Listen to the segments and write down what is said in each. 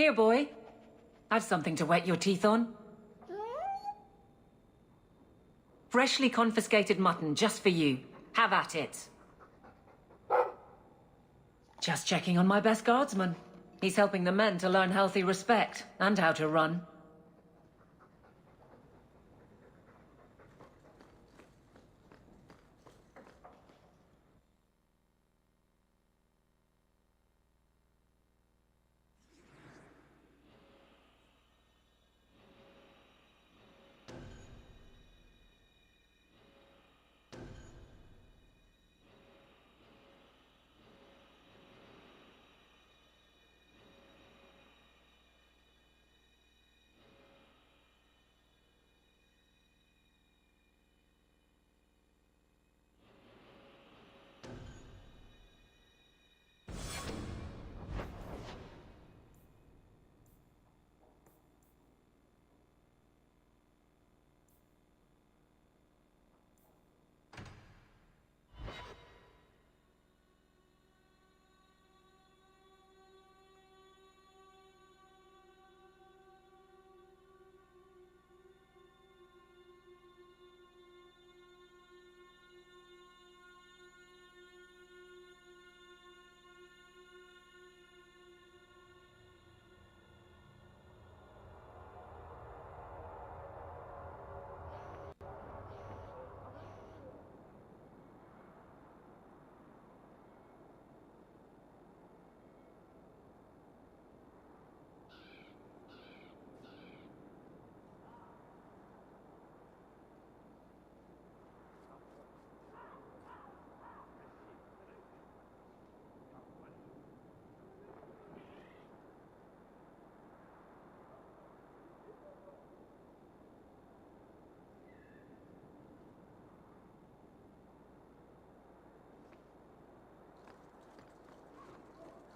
Here, boy. I've something to wet your teeth on. Freshly confiscated mutton, just for you. Have at it. Just checking on my best guardsman. He's helping the men to learn healthy respect, and how to run.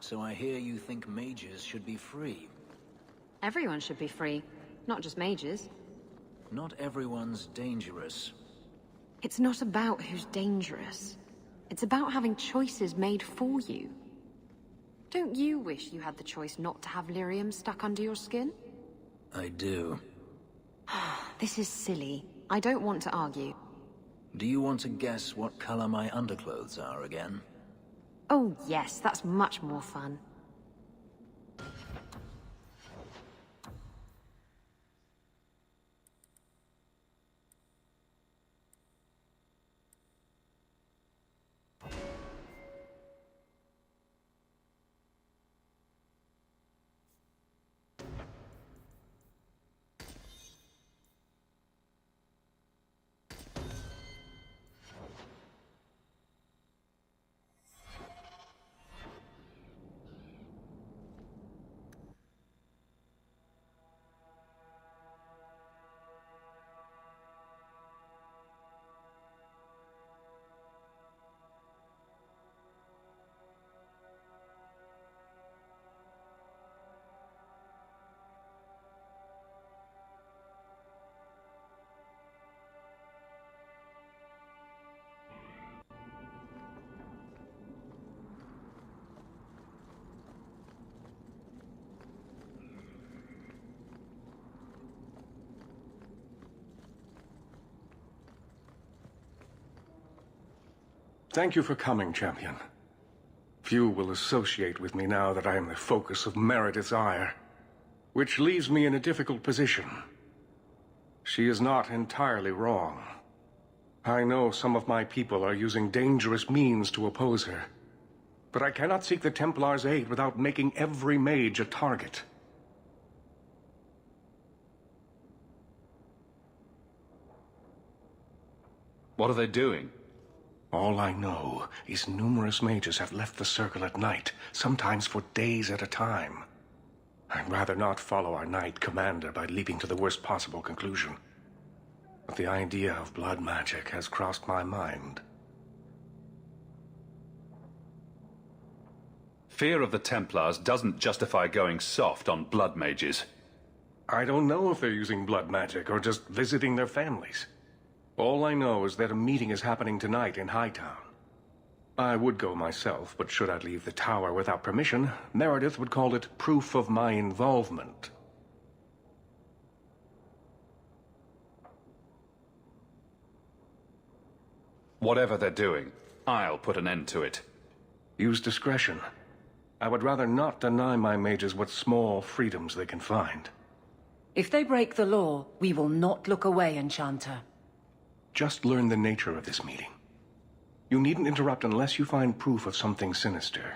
So I hear you think mages should be free. Everyone should be free, not just mages. Not everyone's dangerous. It's not about who's dangerous. It's about having choices made for you. Don't you wish you had the choice not to have lyrium stuck under your skin? I do. This is silly. I don't want to argue. Do you want to guess what color my underclothes are again? Oh yes, that's much more fun. Thank you for coming, champion. Few will associate with me now that I am the focus of Meredith's ire, which leaves me in a difficult position. She is not entirely wrong. I know some of my people are using dangerous means to oppose her, but I cannot seek the Templar's aid without making every mage a target. What are they doing? All I know is numerous mages have left the Circle at night, sometimes for days at a time. I'd rather not follow our Knight Commander by leaping to the worst possible conclusion. But the idea of blood magic has crossed my mind. Fear of the Templars doesn't justify going soft on blood mages. I don't know if they're using blood magic or just visiting their families. All I know is that a meeting is happening tonight in Hightown. I would go myself, but should I leave the tower without permission, Meredith would call it proof of my involvement. Whatever they're doing, I'll put an end to it. Use discretion. I would rather not deny my mages what small freedoms they can find. If they break the law, we will not look away, Enchanter. Just learn the nature of this meeting. You needn't interrupt unless you find proof of something sinister.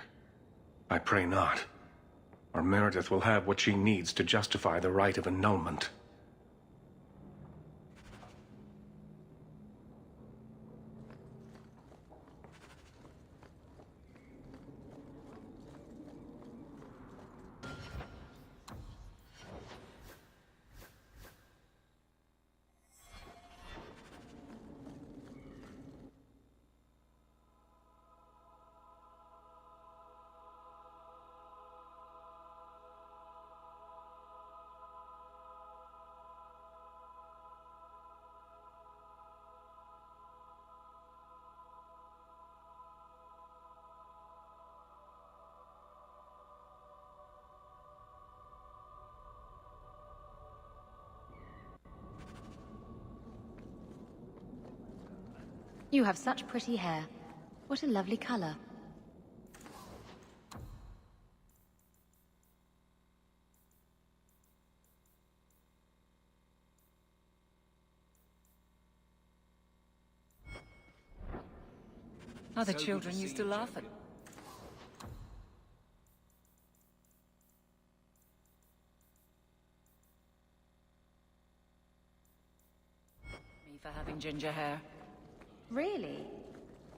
I pray not, or Meredith will have what she needs to justify the right of annulment. You have such pretty hair. What a lovely color. Other children used to laugh at... me for having ginger hair. Really?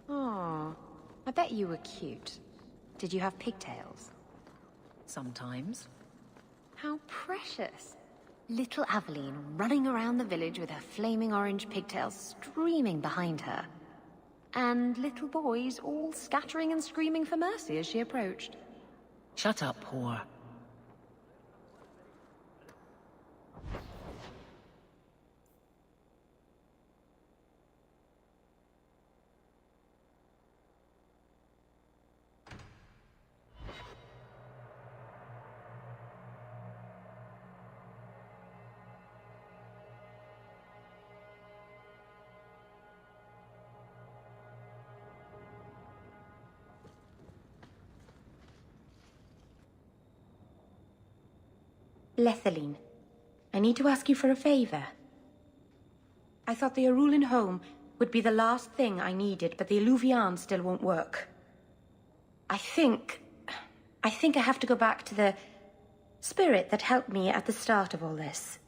Oh, I bet you were cute. Did you have pigtails? Sometimes. How precious. Little Aveline running around the village with her flaming orange pigtails streaming behind her. And little boys all scattering and screaming for mercy as she approached. Shut up, whore. Lethaline, I need to ask you for a favor. I thought the Arulin home would be the last thing I needed, but the Eluvian still won't work. I think I have to go back to the spirit that helped me at the start of all this.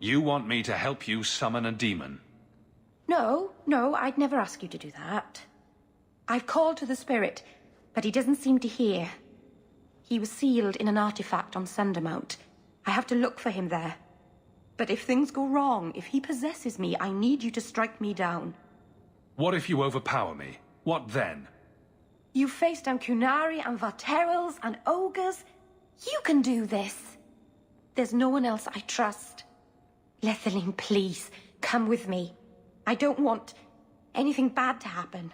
You want me to help you summon a demon? No, I'd never ask you to do that. I've called to the spirit, but he doesn't seem to hear. He was sealed in an artifact on Sundermount. I have to look for him there. But if things go wrong, if he possesses me, I need you to strike me down. What if you overpower me? What then? You faced down Kunari and Varterals and ogres. You can do this. There's no one else I trust. Lethaline, please, come with me. I don't want anything bad to happen.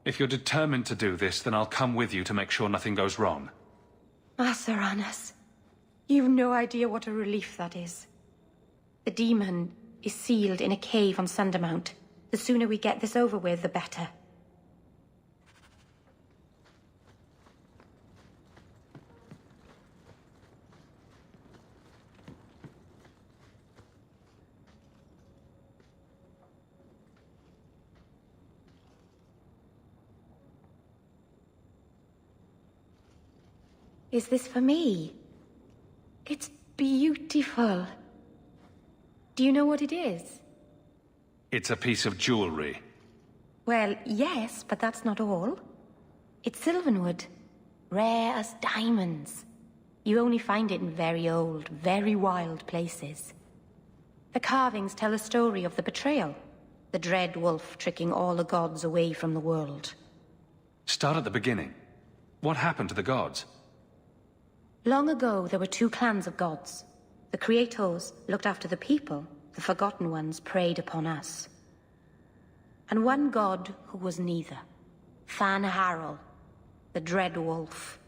If you're determined to do this, then I'll come with you to make sure nothing goes wrong. Asaranas, you've no idea what a relief that is. The demon is sealed in a cave on Sundermount. The sooner we get this over with, the better. Is this for me? It's beautiful. Do you know what it is? It's a piece of jewelry. Well, yes, but that's not all. It's Sylvanwood. Rare as diamonds. You only find it in very old, very wild places. The carvings tell a story of the betrayal. The dread wolf tricking all the gods away from the world. Start at the beginning. What happened to the gods? Long ago, there were two clans of gods. The Creators looked after the people, the Forgotten Ones preyed upon us. And one god who was neither. Fan Harel, the Dread Wolf.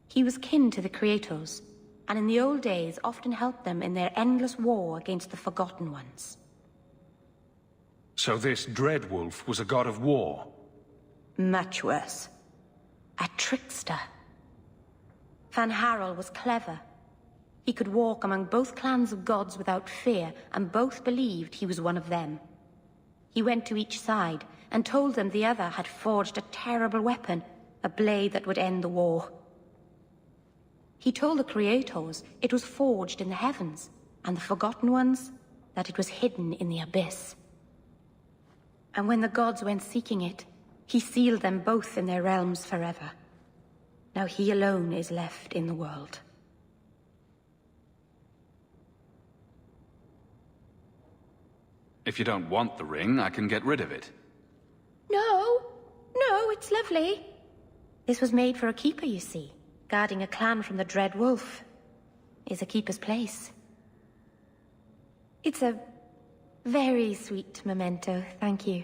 He was kin to the Creators, and in the old days often helped them in their endless war against the Forgotten Ones. So this Dreadwolf was a god of war? Much worse. A trickster. Fan Harel was clever. He could walk among both clans of gods without fear, and both believed he was one of them. He went to each side and told them the other had forged a terrible weapon, a blade that would end the war. He told the Creators it was forged in the heavens, and the Forgotten Ones that it was hidden in the abyss. And when the gods went seeking it, he sealed them both in their realms forever. Now he alone is left in the world. If you don't want the ring, I can get rid of it. No, it's lovely. This was made for a keeper, you see. Guarding a clan from the Dread Wolf is a keeper's place. It's a very sweet memento, thank you.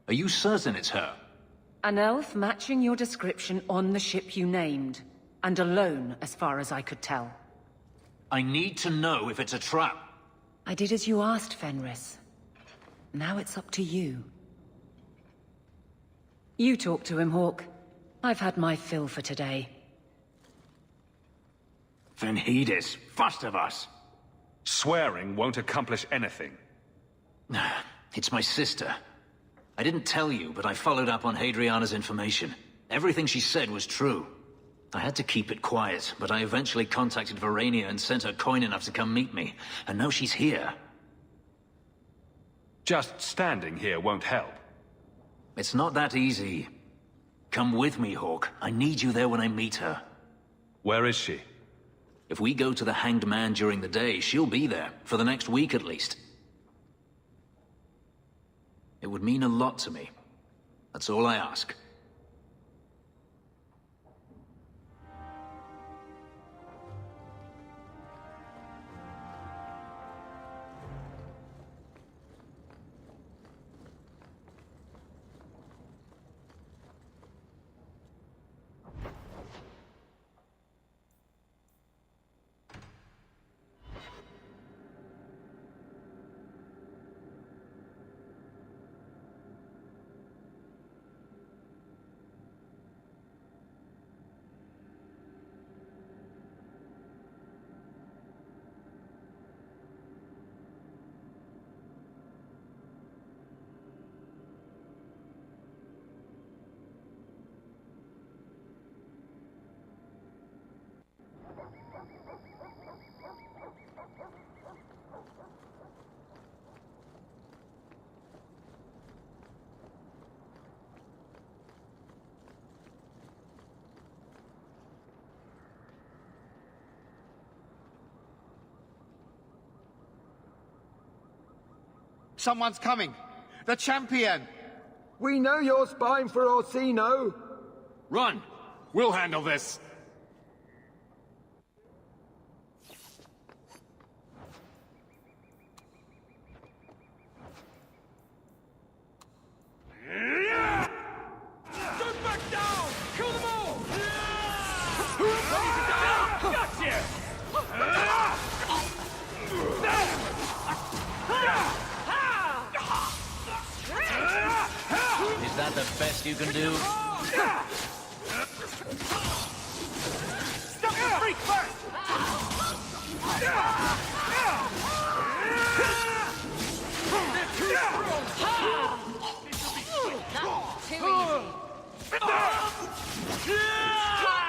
Are you certain it's her? An elf matching your description on the ship you named. And alone, as far as I could tell. I need to know if it's a trap. I did as you asked, Fenris. Now it's up to you. You talk to him, Hawke. I've had my fill for today. Venhedis, first of us. Swearing won't accomplish anything. It's my sister. I didn't tell you, but I followed up on Hadriana's information. Everything she said was true. I had to keep it quiet, but I eventually contacted Verania and sent her coin enough to come meet me. And now she's here. Just standing here won't help. It's not that easy. Come with me, Hawke. I need you there when I meet her. Where is she? If we go to the Hanged Man during the day, she'll be there, for the next week at least. It would mean a lot to me. That's all I ask. Someone's coming! The champion! We know you're spying for Orsino. Run! We'll handle this. Get back down! Kill them all! Is that the best you can do? Stop the freak first!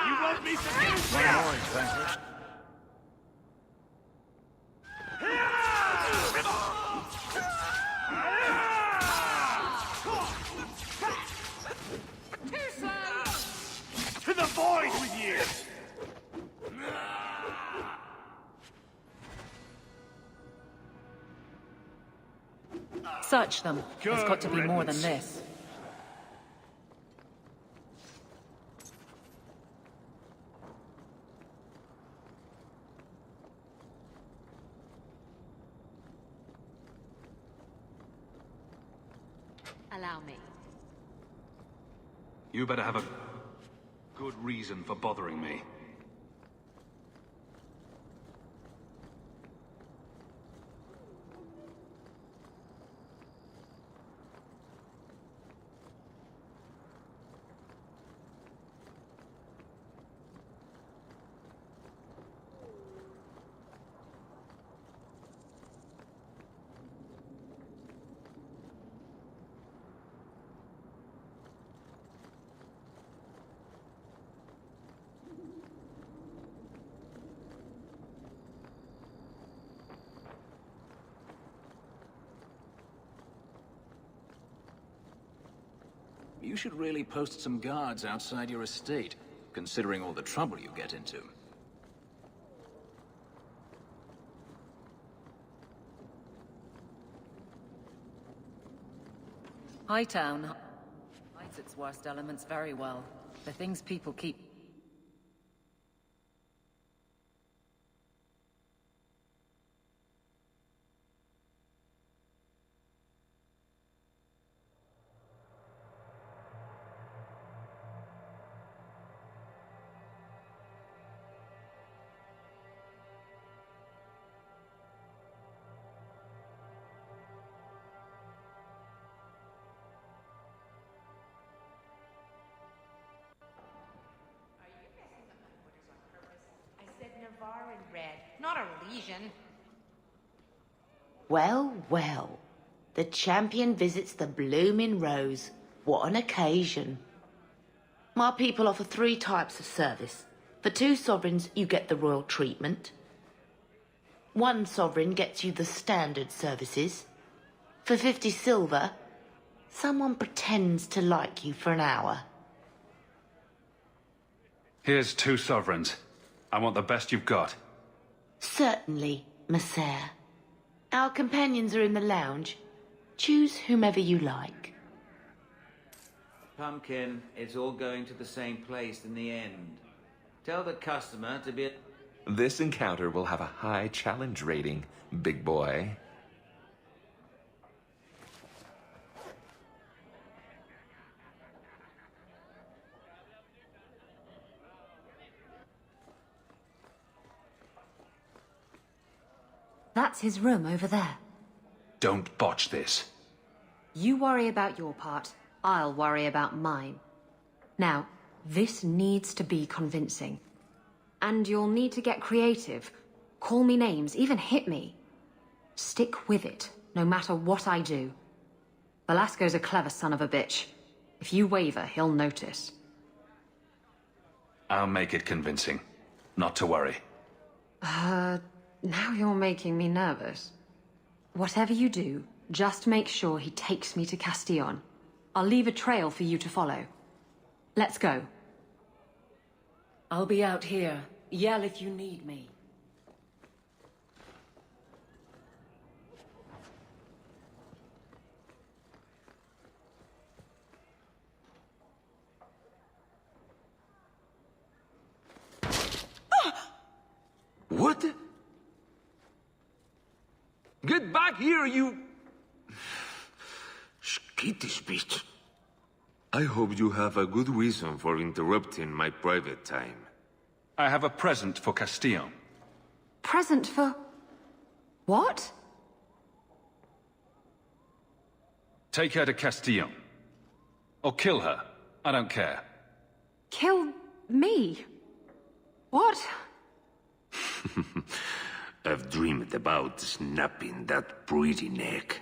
You won't be so One more, Inspector. to the void with you! Search them. There's got to be more than this. Allow me. You better have a good reason for bothering me. You should really post some guards outside your estate, considering all the trouble you get into. Hightown hides its worst elements very well. The things people keep... Not a lesion. Well, well. The champion visits the blooming rose. What an occasion. My people offer 3 types of service. For 2 sovereigns, you get the royal treatment. 1 sovereign gets you the standard services. For 50 silver, someone pretends to like you for an hour. Here's 2 sovereigns. I want the best you've got. Certainly, Messer. Our companions are in the lounge. Choose whomever you like. Pumpkin, it's all going to the same place in the end. Tell the customer to be... This encounter will have a high challenge rating, big boy. That's his room over there. Don't botch this. You worry about your part, I'll worry about mine. Now, this needs to be convincing. And you'll need to get creative. Call me names, even hit me. Stick with it, no matter what I do. Velasco's a clever son of a bitch. If you waver, he'll notice. I'll make it convincing. Not to worry. Now you're making me nervous. Whatever you do, just make sure he takes me to Castillon. I'll leave a trail for you to follow. Let's go. I'll be out here. Yell if you need me. What? Get back here, you... Skittish bitch. I hope you have a good reason for interrupting my private time. I have a present for Castillon. Present for... what? Take her to Castillon. Or kill her. I don't care. Kill me? What? I've dreamed about snapping that pretty neck.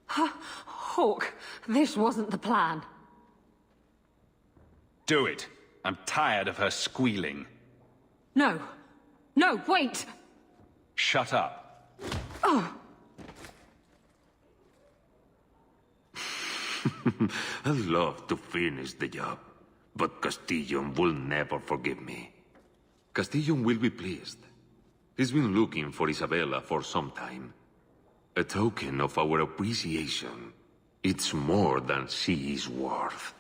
Hawk, this wasn't the plan. Do it. I'm tired of her squealing. No. No, wait! Shut up. Oh. I'd love to finish the job, but Castillon will never forgive me. Castillon will be pleased. He's been looking for Isabella for some time. A token of our appreciation. It's more than she is worth.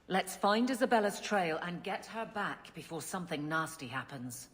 Let's find Isabella's trail and get her back before something nasty happens.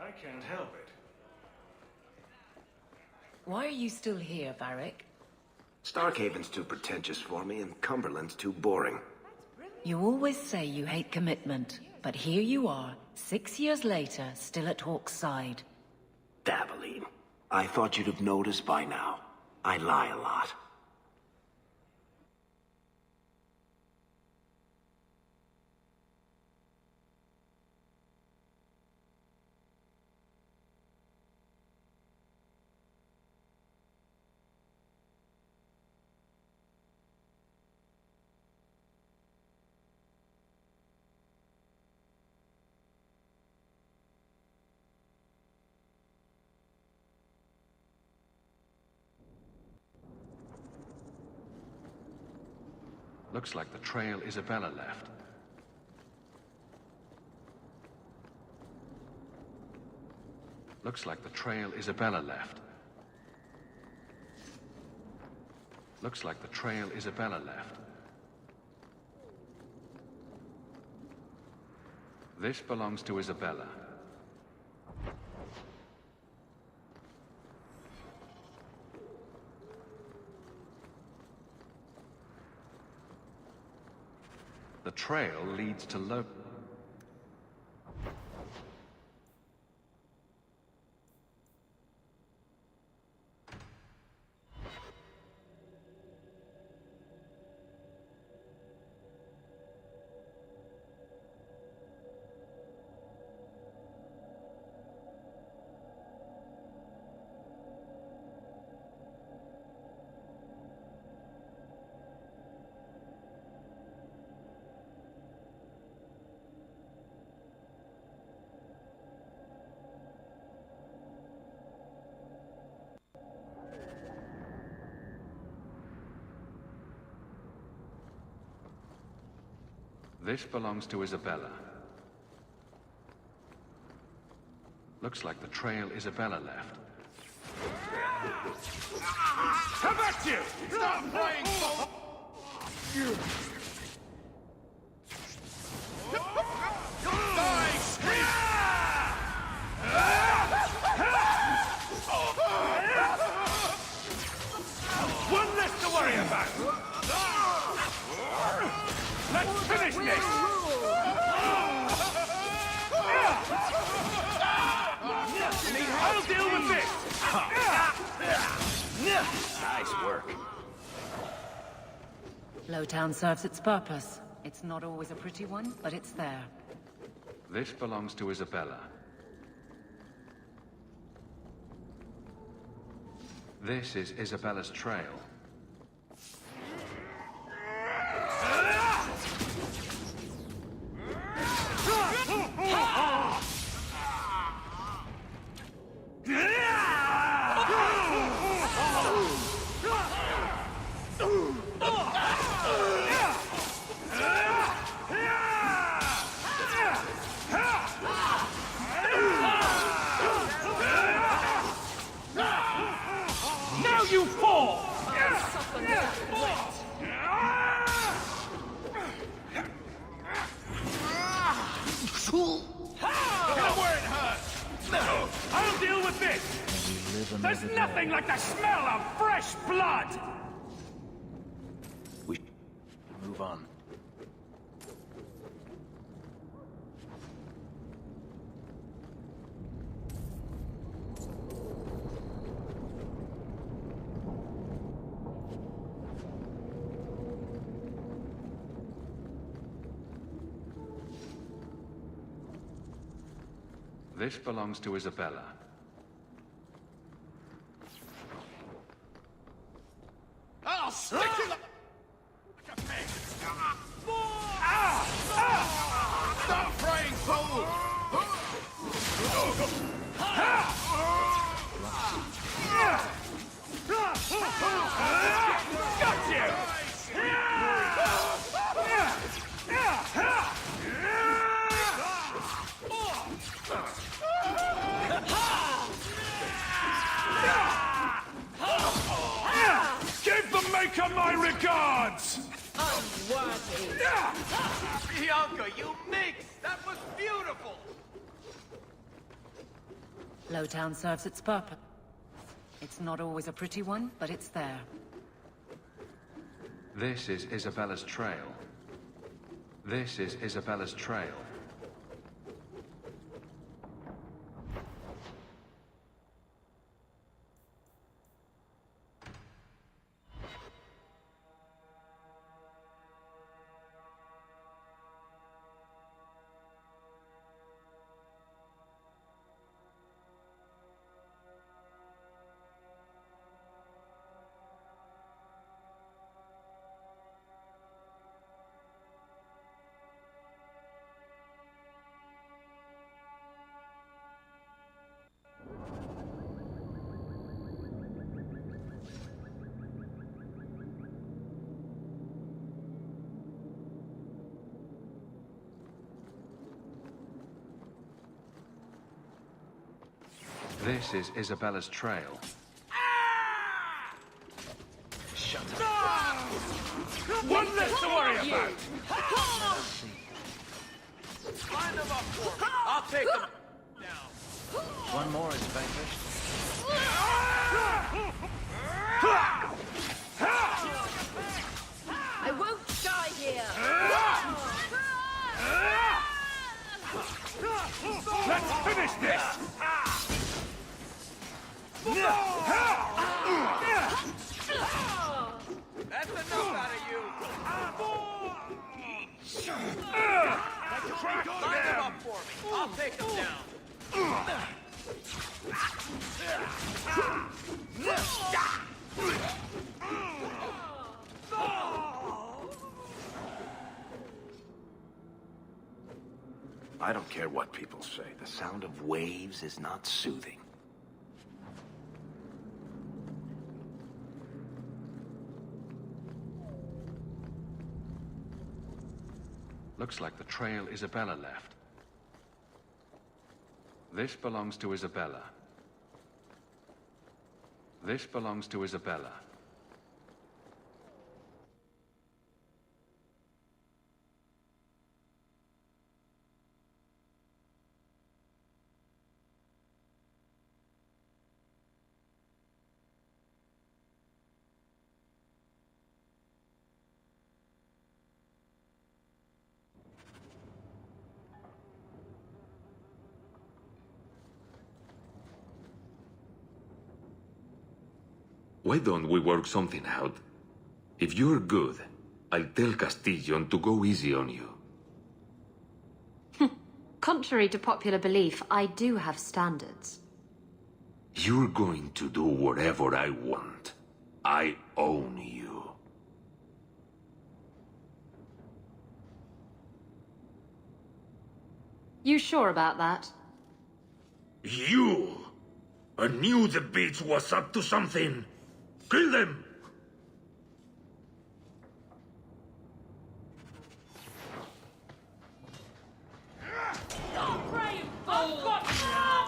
I can't help it. Why are you still here, Varric? Starkhaven's too pretentious for me, and Cumberland's too boring. You always say you hate commitment, but here you are, 6 years later, still at Hawk's side. Daveline, I thought you'd have noticed by now. I lie a lot. Looks like the trail Isabella left. Looks like the trail Isabella left. Looks like the trail Isabella left. This belongs to Isabella. The trail leads to This belongs to Isabella. Looks like the trail Isabella left. How about you? Stop playing, fool! Die, scream! One less to worry about. Let's finish this! I'll deal with this! Nice work. Lowtown serves its purpose. It's not always a pretty one, but it's there. This belongs to Isabella. This is Isabella's trail. Now you fall! I'll deal with this! There's nothing like the smell of fresh blood! We move on. This belongs to Isabella. I'll stick you like a pig! Stop praying, fool! Got you! Give the Maker my regards! Unworthy. Bianca, you mix! That was beautiful! Lowtown serves its purpose. It's not always a pretty one, but it's there. This is Isabella's trail. This is Isabella's trail. This is Isabella's trail. Shut up. One less to worry about! Line them up for me. I'll take them down. One more is vanquished. I won't die here! Let's finish this! That's enough out of you. Line them up for me. I'll take them down. I don't care what people say. The sound of waves is not soothing. Looks like the trail Isabella left. This belongs to Isabella. This belongs to Isabella. Why don't we work something out? If you're good, I'll tell Castillon to go easy on you. Contrary to popular belief, I do have standards. You're going to do whatever I want. I own you. You sure about that? You! I knew the bitch was up to something. Kill them! Stop praying, fool!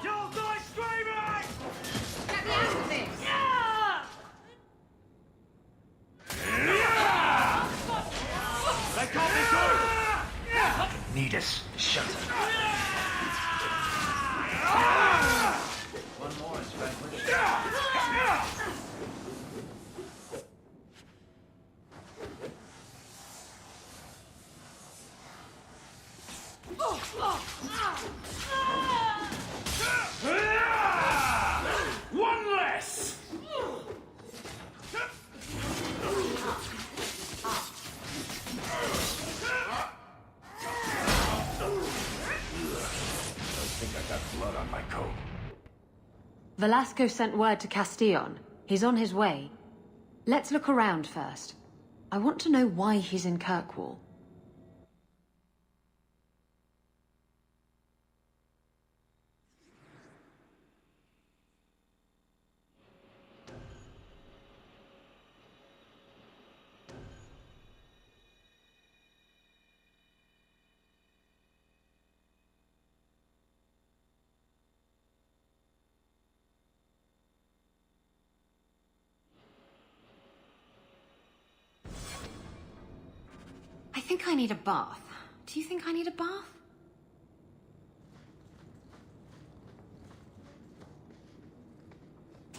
You'll die screaming! Get me out of this! They can't be good! Need us. Shut up. One more is vanquished. One less! I think I got blood on my coat. Velasco sent word to Castillon. He's on his way. Let's look around first. I want to know why he's in Kirkwall. I think I need a bath. Do you think I need a bath?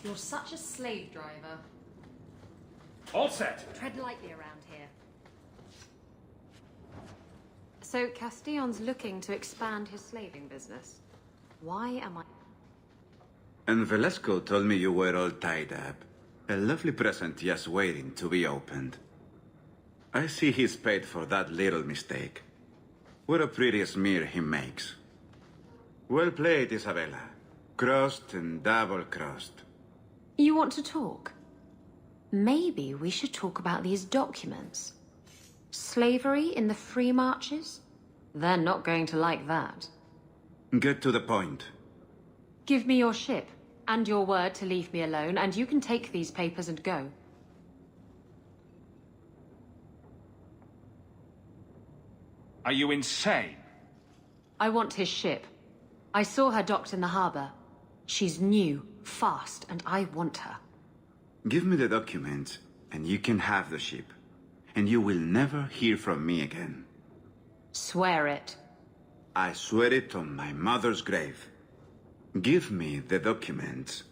You're such a slave driver. All set. Tread lightly around here. So Castillon's looking to expand his slaving business. Why am I... And Velasco told me you were all tied up. A lovely present just waiting to be opened. I see he's paid for that little mistake. What a pretty smear he makes. Well played, Isabella. Crossed and double-crossed. You want to talk? Maybe we should talk about these documents. Slavery in the free marches? They're not going to like that. Get to the point. Give me your ship, and your word to leave me alone, and you can take these papers and go. Are you insane? I want his ship. I saw her docked in the harbor. She's new, fast, and I want her. Give me the document, and you can have the ship. And you will never hear from me again. Swear it. I swear it on my mother's grave. Give me the document.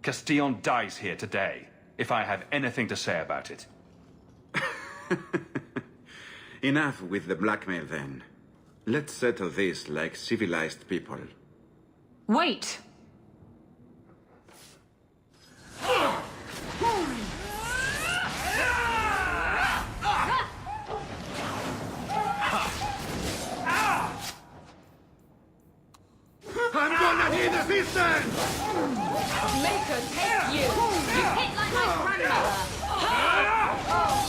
Castillon dies here today, if I have anything to say about it. Enough with the blackmail, then. Let's settle this like civilized people. Wait! I'm gonna need assistance! Make her take you! You hit like my grandmother! Oh,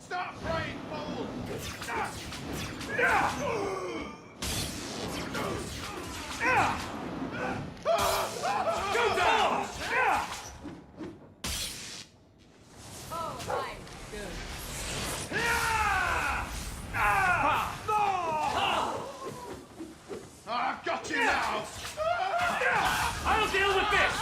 Stop praying, fool! Go down! I've got you now! I'll deal with this!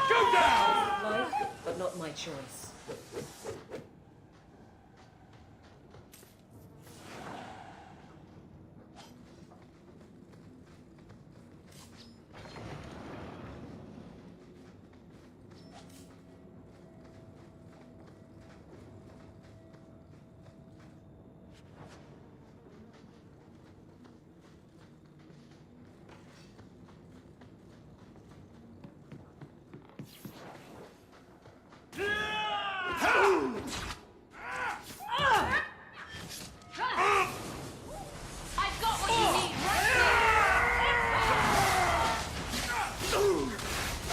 Go down! Life, but not my choice. I've got what you need right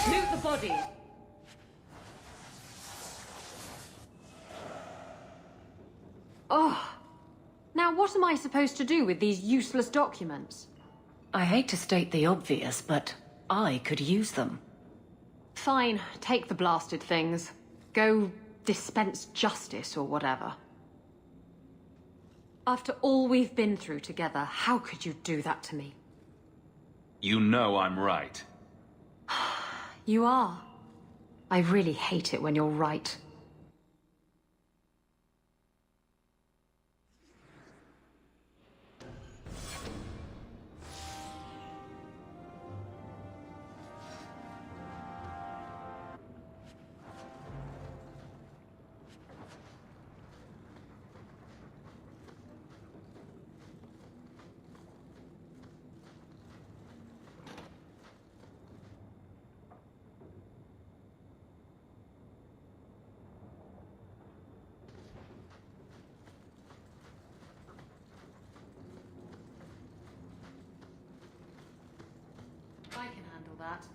Loot the body. Oh. Now what am I supposed to do with these useless documents? I hate to state the obvious, but I could use them. Fine, take the blasted things. Go dispense justice or whatever. After all we've been through together, how could you do that to me? You know I'm right. You are. I really hate it when you're right. I can handle that.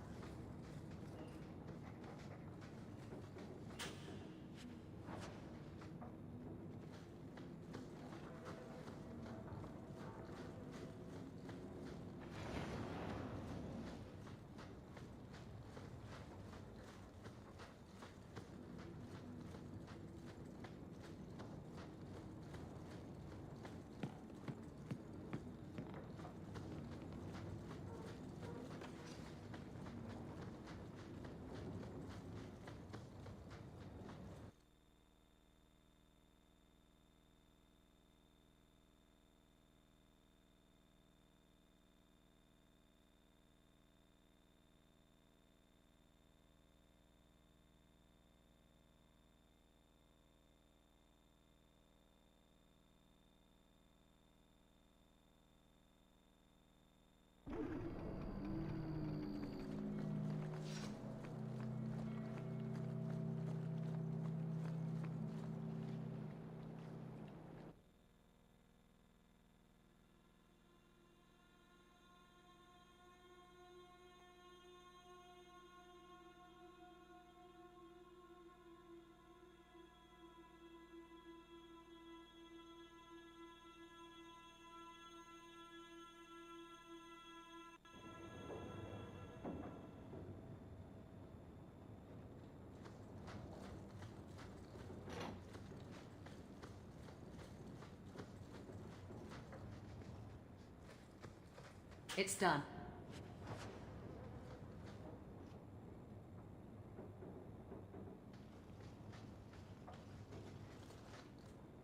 It's done.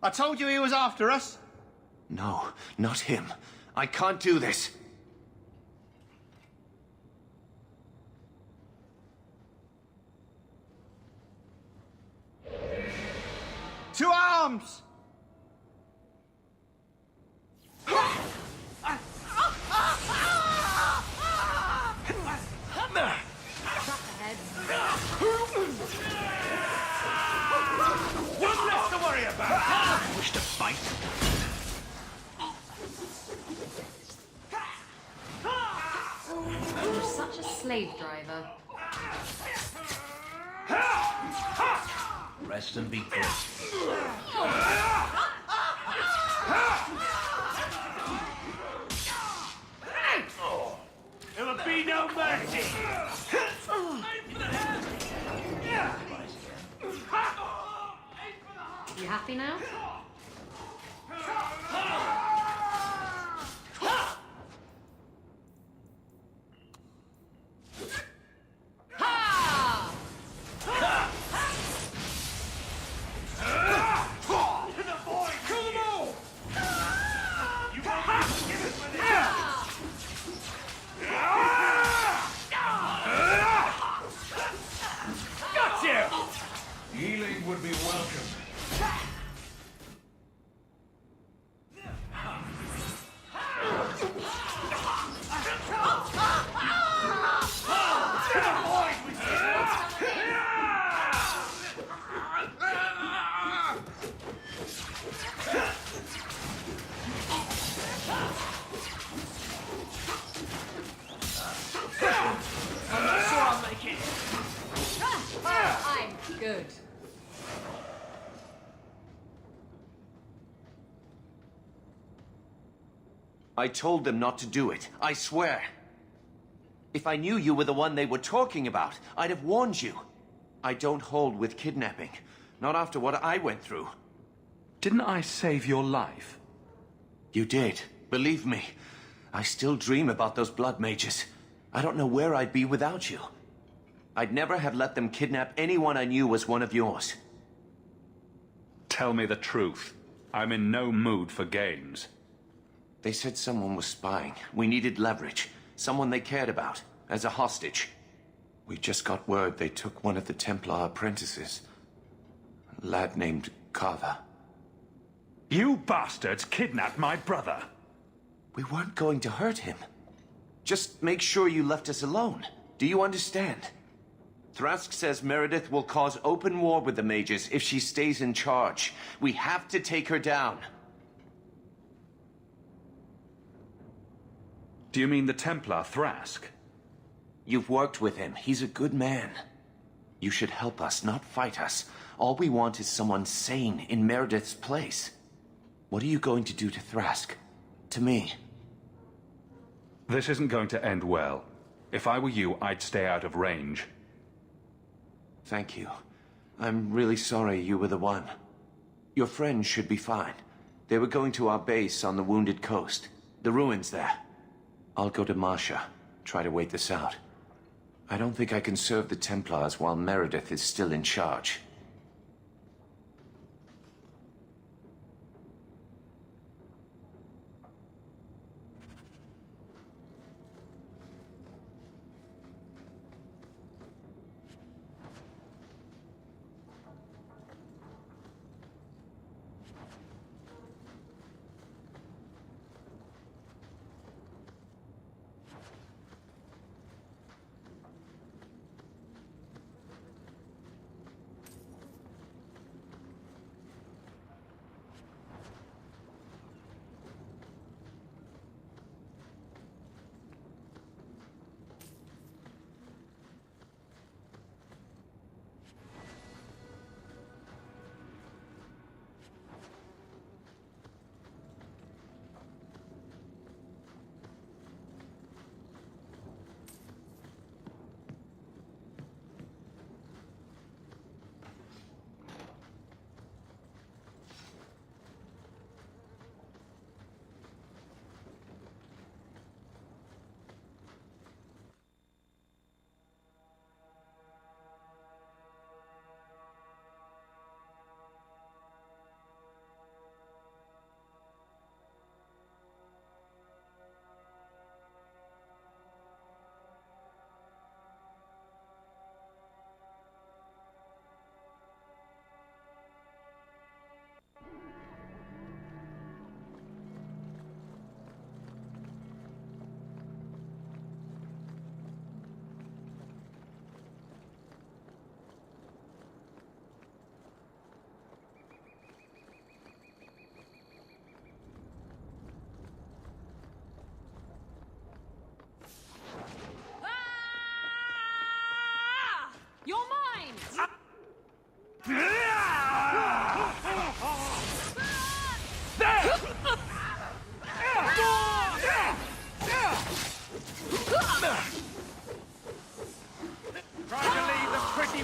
I told you he was after us. No, not him. I can't do this. To arms! One less to worry about! Wish to fight? You're such a slave driver. Rest and be good. There will be no mercy! You happy now? Healing would be welcome. I'm not sure I'll make it. I'm good. I told them not to do it. I swear. If I knew you were the one they were talking about, I'd have warned you. I don't hold with kidnapping. Not after what I went through. Didn't I save your life? You did. Believe me. I still dream about those blood mages. I don't know where I'd be without you. I'd never have let them kidnap anyone I knew was one of yours. Tell me the truth. I'm in no mood for games. They said someone was spying. We needed leverage. Someone they cared about. As a hostage. We just got word they took one of the Templar apprentices. A lad named Carver. You bastards kidnapped my brother. We weren't going to hurt him. Just make sure you left us alone. Do you understand? Thrask says Meredith will cause open war with the mages if she stays in charge. We have to take her down. Do you mean the Templar, Thrask? You've worked with him. He's a good man. You should help us, not fight us. All we want is someone sane in Meredith's place. What are you going to do to Thrask? To me? This isn't going to end well. If I were you, I'd stay out of range. Thank you. I'm really sorry you were the one. Your friends should be fine. They were going to our base on the Wounded Coast. The ruins there. I'll go to Marsha. Try to wait this out. I don't think I can serve the Templars while Meredith is still in charge.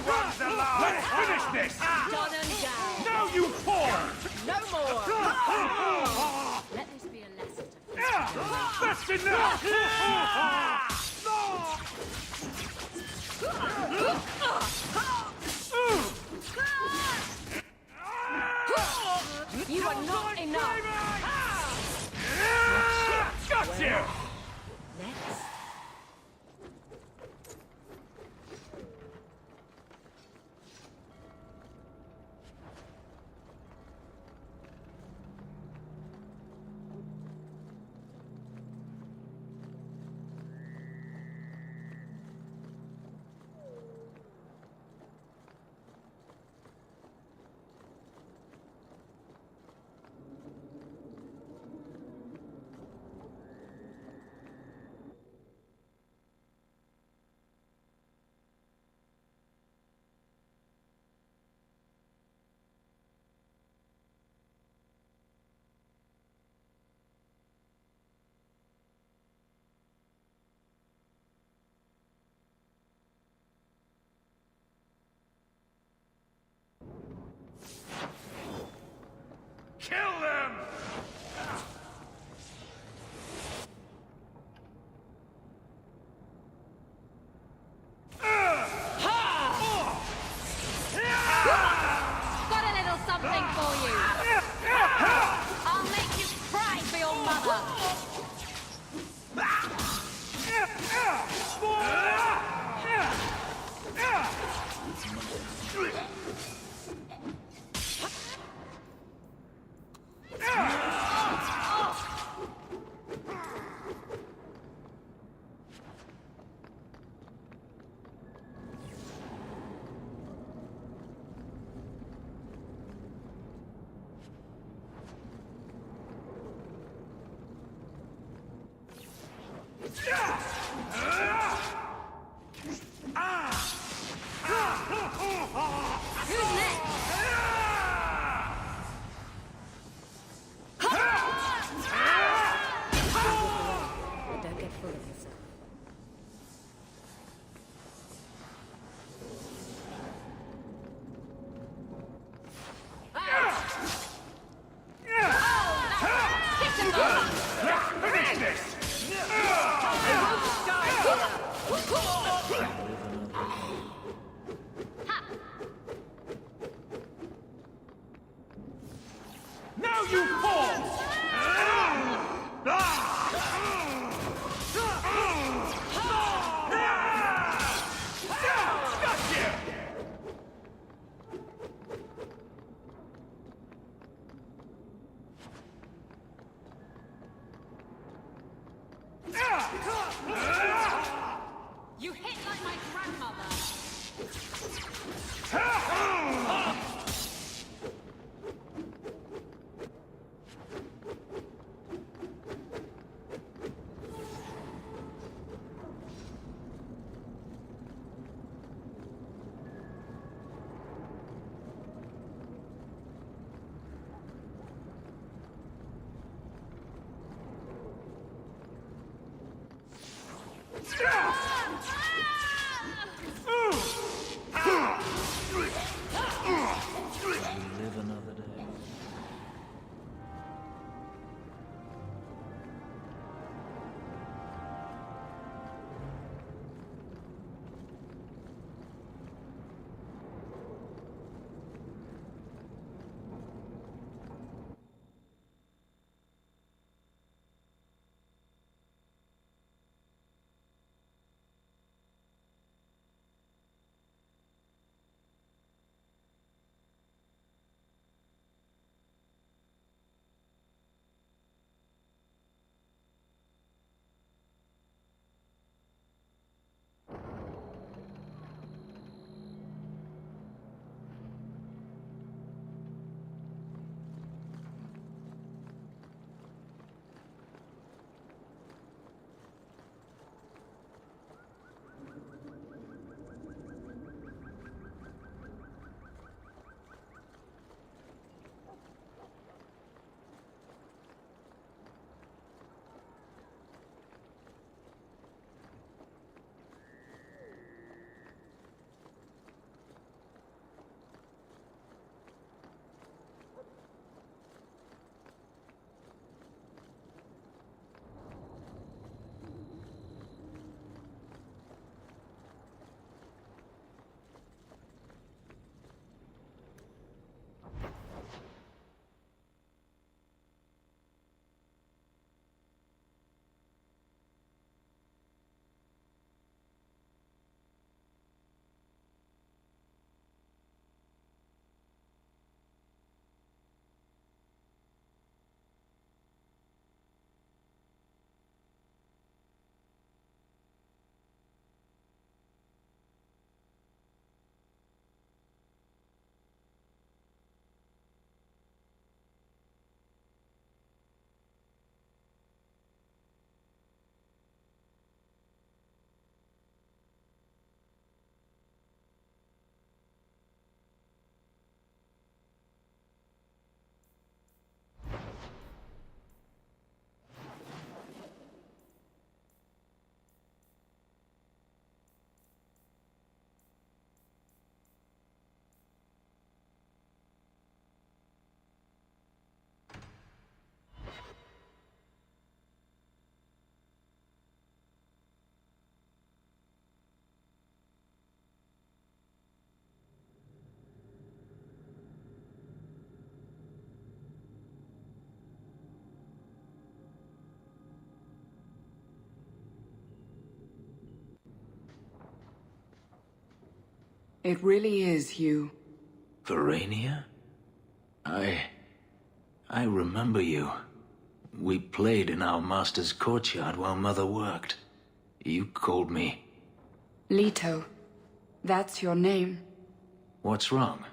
runs the line! Let's finish this! Done and down. Now you fall! No more. Let this be a lesson to That's enough! You are not enough. Got you! Next. Kill them! Got a little something for you. I'll make you cry for your mother. Who's next? Don't get full of yourself. Finish this! Now you fall! Got you! You hit like my grandmother. It really is you. Verania? I remember you. We played in our master's courtyard while Mother worked. You called me. Leto. That's your name. What's wrong?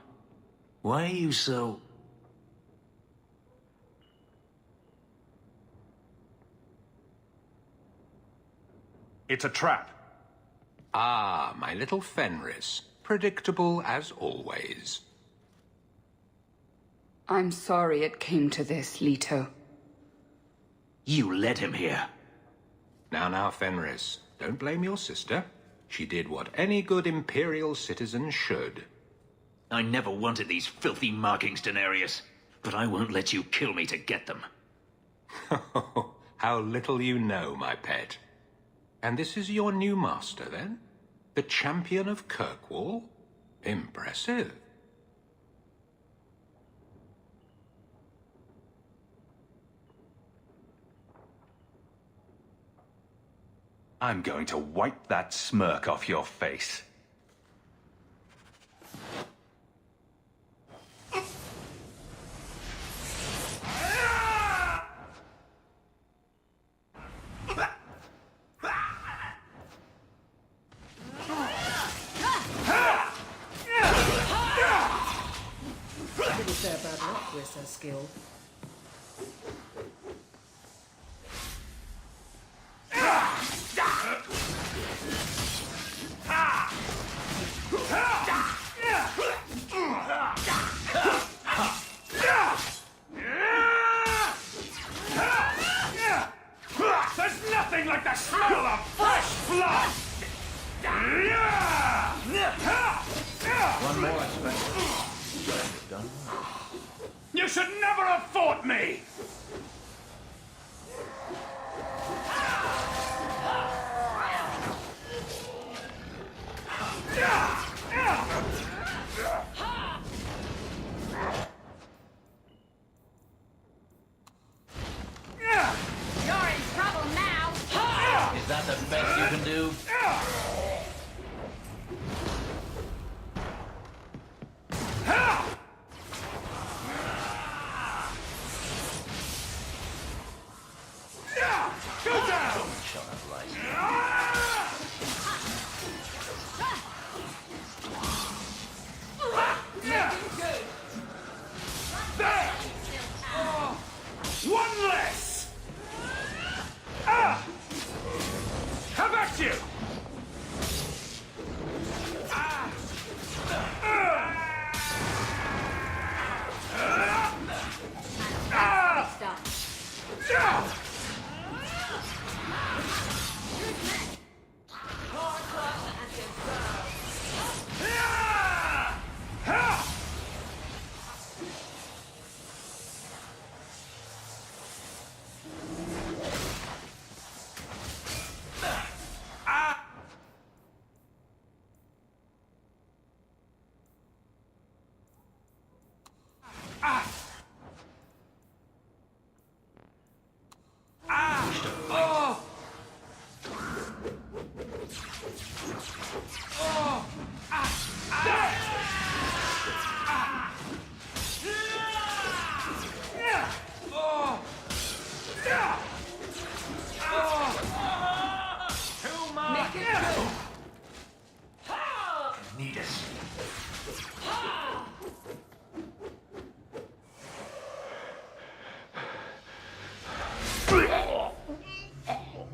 Why are you so... It's a trap. Ah, my little Fenris. Predictable as always. I'm sorry it came to this, Leto. You led him here. Now, Fenris. Don't blame your sister. She did what any good Imperial citizen should. I never wanted these filthy markings, Daenerys. But I won't let you kill me to get them. How little you know, my pet. And this is your new master, then? The champion of Kirkwall? Impressive. I'm going to wipe that smirk off your face. Pretty fair bad luck with her skill. There's nothing like the smell of fresh blood! One more, Spencer. Done. You should never have fought me! You're in trouble now. Is that the best you can do? Go down! There! One less! How about you?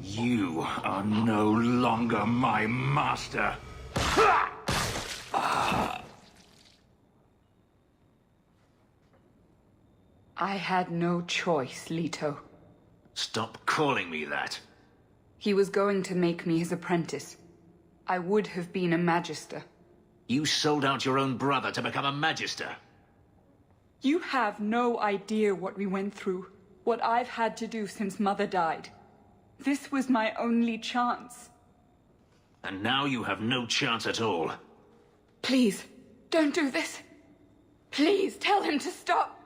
You are no longer my master. I had no choice, Leto. Stop calling me that. He was going to make me his apprentice. I would have been a magister. You sold out your own brother to become a magister. You have no idea what we went through, what I've had to do since Mother died. This was my only chance. And now you have no chance at all. Please, don't do this. Please, tell him to stop.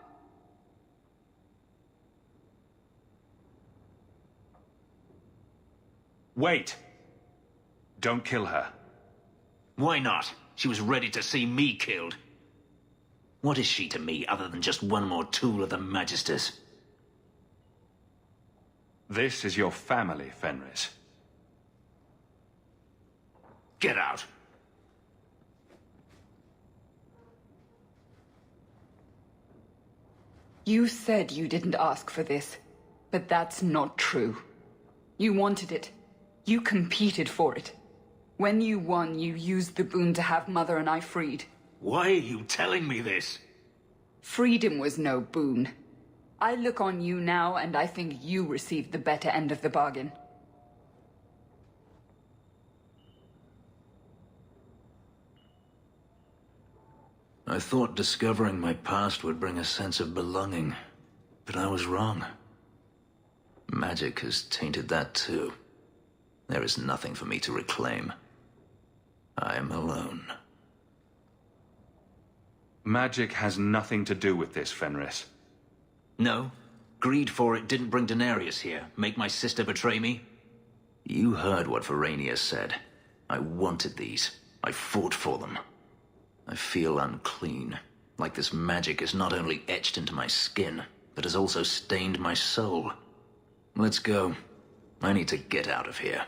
Wait. Don't kill her. Why not? She was ready to see me killed. What is she to me other than just one more tool of the Magisters? This is your family, Fenris. Get out! You said you didn't ask for this, but that's not true. You wanted it. You competed for it. When you won, you used the boon to have Mother and I freed. Why are you telling me this? Freedom was no boon. I look on you now, and I think you received the better end of the bargain. I thought discovering my past would bring a sense of belonging, but I was wrong. Magic has tainted that too. There is nothing for me to reclaim. I am alone. Magic has nothing to do with this, Fenris. No. Greed for it didn't bring Daenerys here, make my sister betray me. You heard what Varania said. I wanted these. I fought for them. I feel unclean, like this magic is not only etched into my skin, but has also stained my soul. Let's go. I need to get out of here.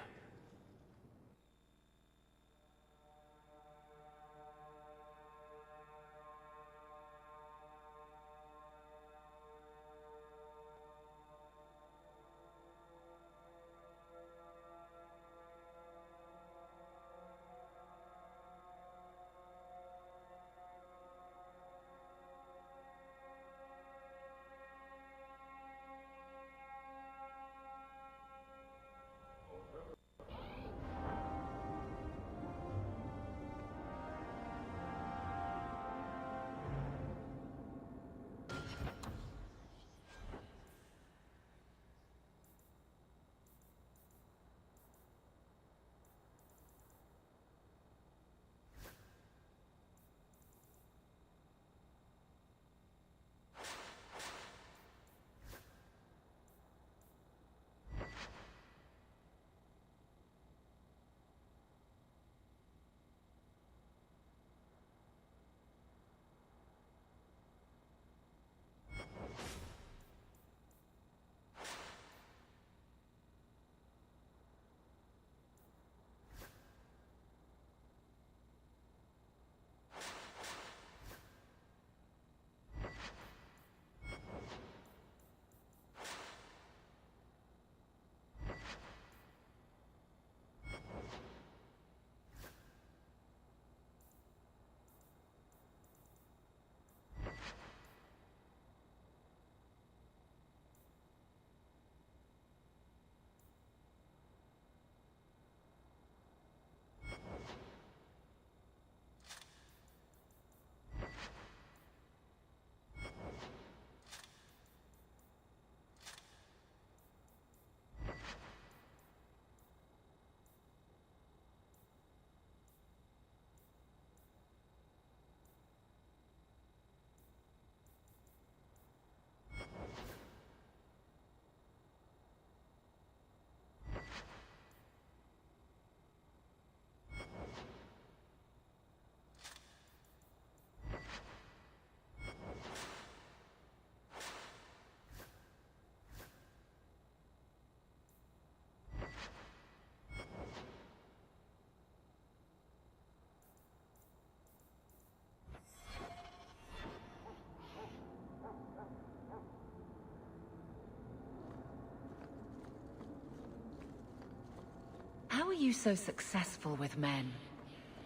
How are you so successful with men?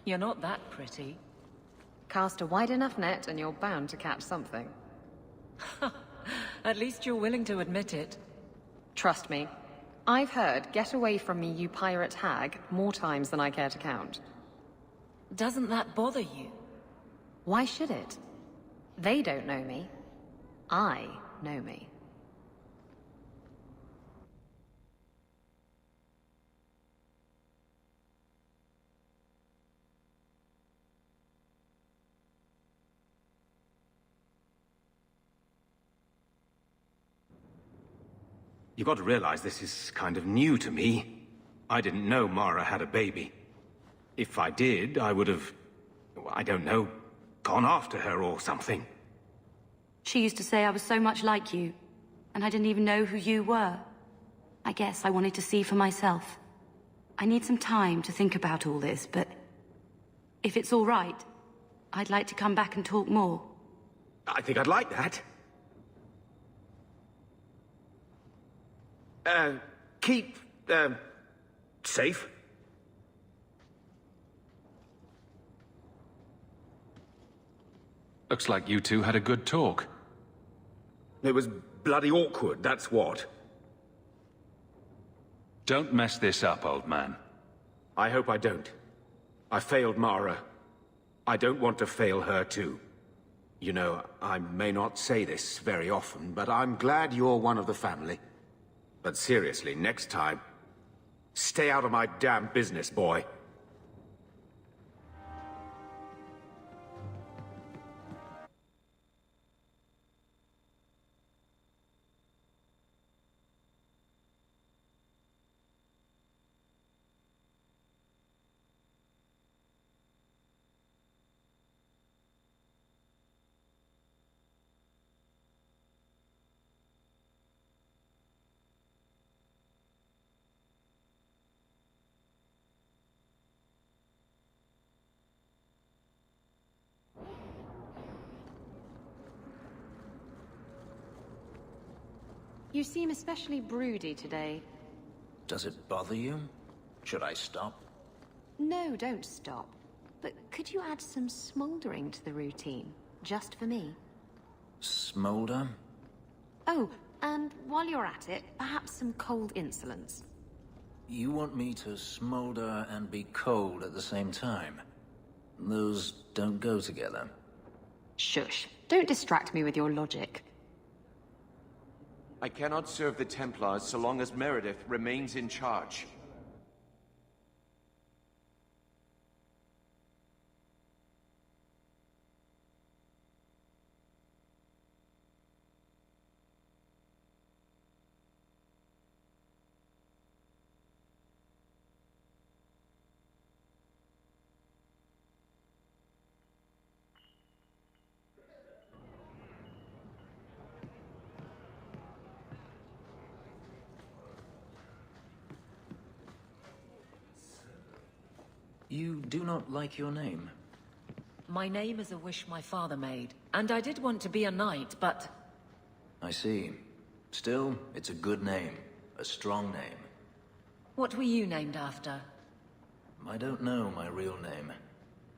You're not that pretty. Cast a wide enough net and you're bound to catch something. At least you're willing to admit it. Trust me. I've heard, "Get away from me, you pirate hag," more times than I care to count. Doesn't that bother you? Why should it? They don't know me. I know me. You've got to realize this is kind of new to me. I didn't know Mara had a baby. If I did, I would have... I don't know, gone after her or something. She used to say I was so much like you, and I didn't even know who you were. I guess I wanted to see for myself. I need some time to think about all this, but if it's all right, I'd like to come back and talk more. I think I'd like that. Keep, safe. Looks like you two had a good talk. It was bloody awkward, that's what. Don't mess this up, old man. I hope I don't. I failed Mara. I don't want to fail her too. You know, I may not say this very often, but I'm glad you're one of the family. But seriously, next time, stay out of my damn business, boy. You seem especially broody today. Does it bother you? Should I stop? No, don't stop. But could you add some smoldering to the routine? Just for me? Smolder? Oh, and while you're at it, perhaps some cold insolence. You want me to smolder and be cold at the same time? Those don't go together. Shush. Don't distract me with your logic. I cannot serve the Templars so long as Meredith remains in charge. You do not like your name? My name is a wish my father made, and I did want to be a knight, but... I see. Still, it's a good name. A strong name. What were you named after? I don't know my real name.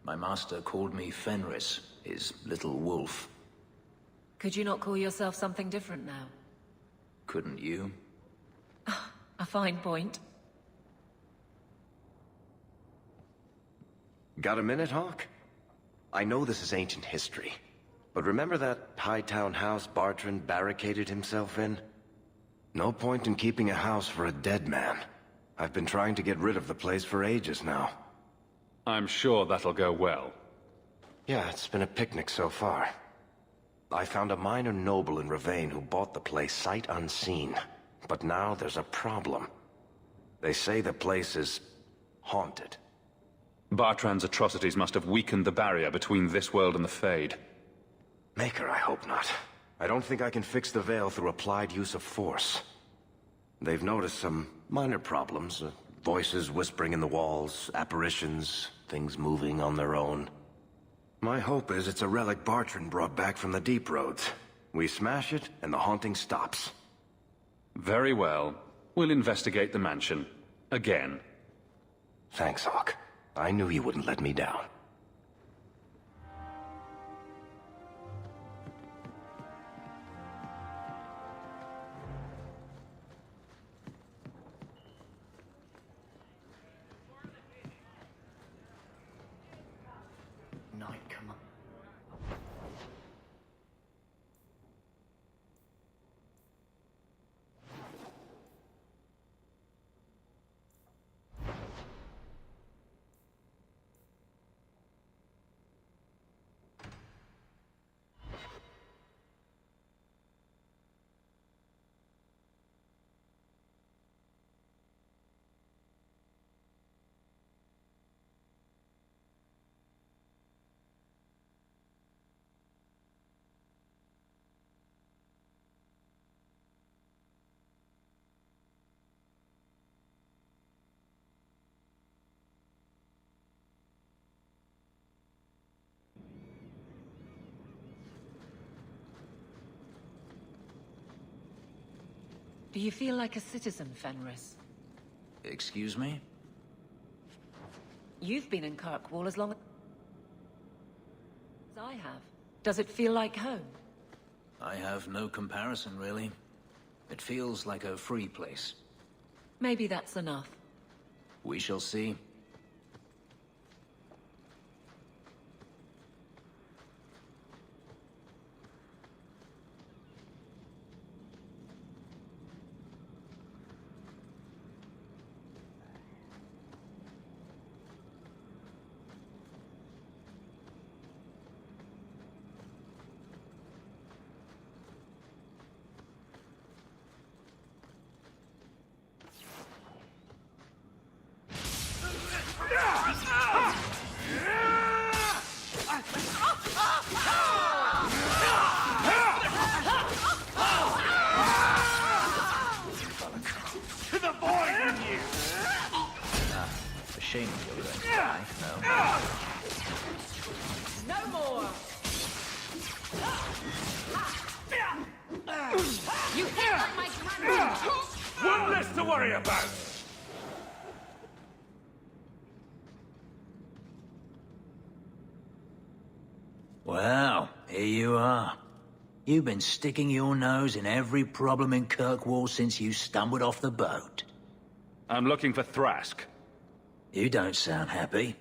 My master called me Fenris, his little wolf. Could you not call yourself something different now? Couldn't you? A fine point. Got a minute, Hawk? I know this is ancient history, but remember that Hightown house Bartrand barricaded himself in? No point in keeping a house for a dead man. I've been trying to get rid of the place for ages now. I'm sure that'll go well. Yeah, it's been a picnic so far. I found a minor noble in Ravain who bought the place sight unseen. But now there's a problem. They say the place is haunted. Bartrand's atrocities must have weakened the barrier between this world and the Fade. Maker, I hope not. I don't think I can fix the veil through applied use of force. They've noticed some minor problems. Voices whispering in the walls, apparitions, things moving on their own. My hope is it's a relic Bartrand brought back from the Deep Roads. We smash it, and the haunting stops. Very well. We'll investigate the mansion. Again. Thanks, Hawk. I knew you wouldn't let me down. Night, come on. Do you feel like a citizen, Fenris? Excuse me? You've been in Kirkwall as long as I have. Does it feel like home? I have no comparison, really. It feels like a free place. Maybe that's enough. We shall see. To the void in you! A shame you're going to die, no? No more! You hit like my grandmother! One less to worry about! Well, here you are. You've been sticking your nose in every problem in Kirkwall since you stumbled off the boat. I'm looking for Thrask. You don't sound happy.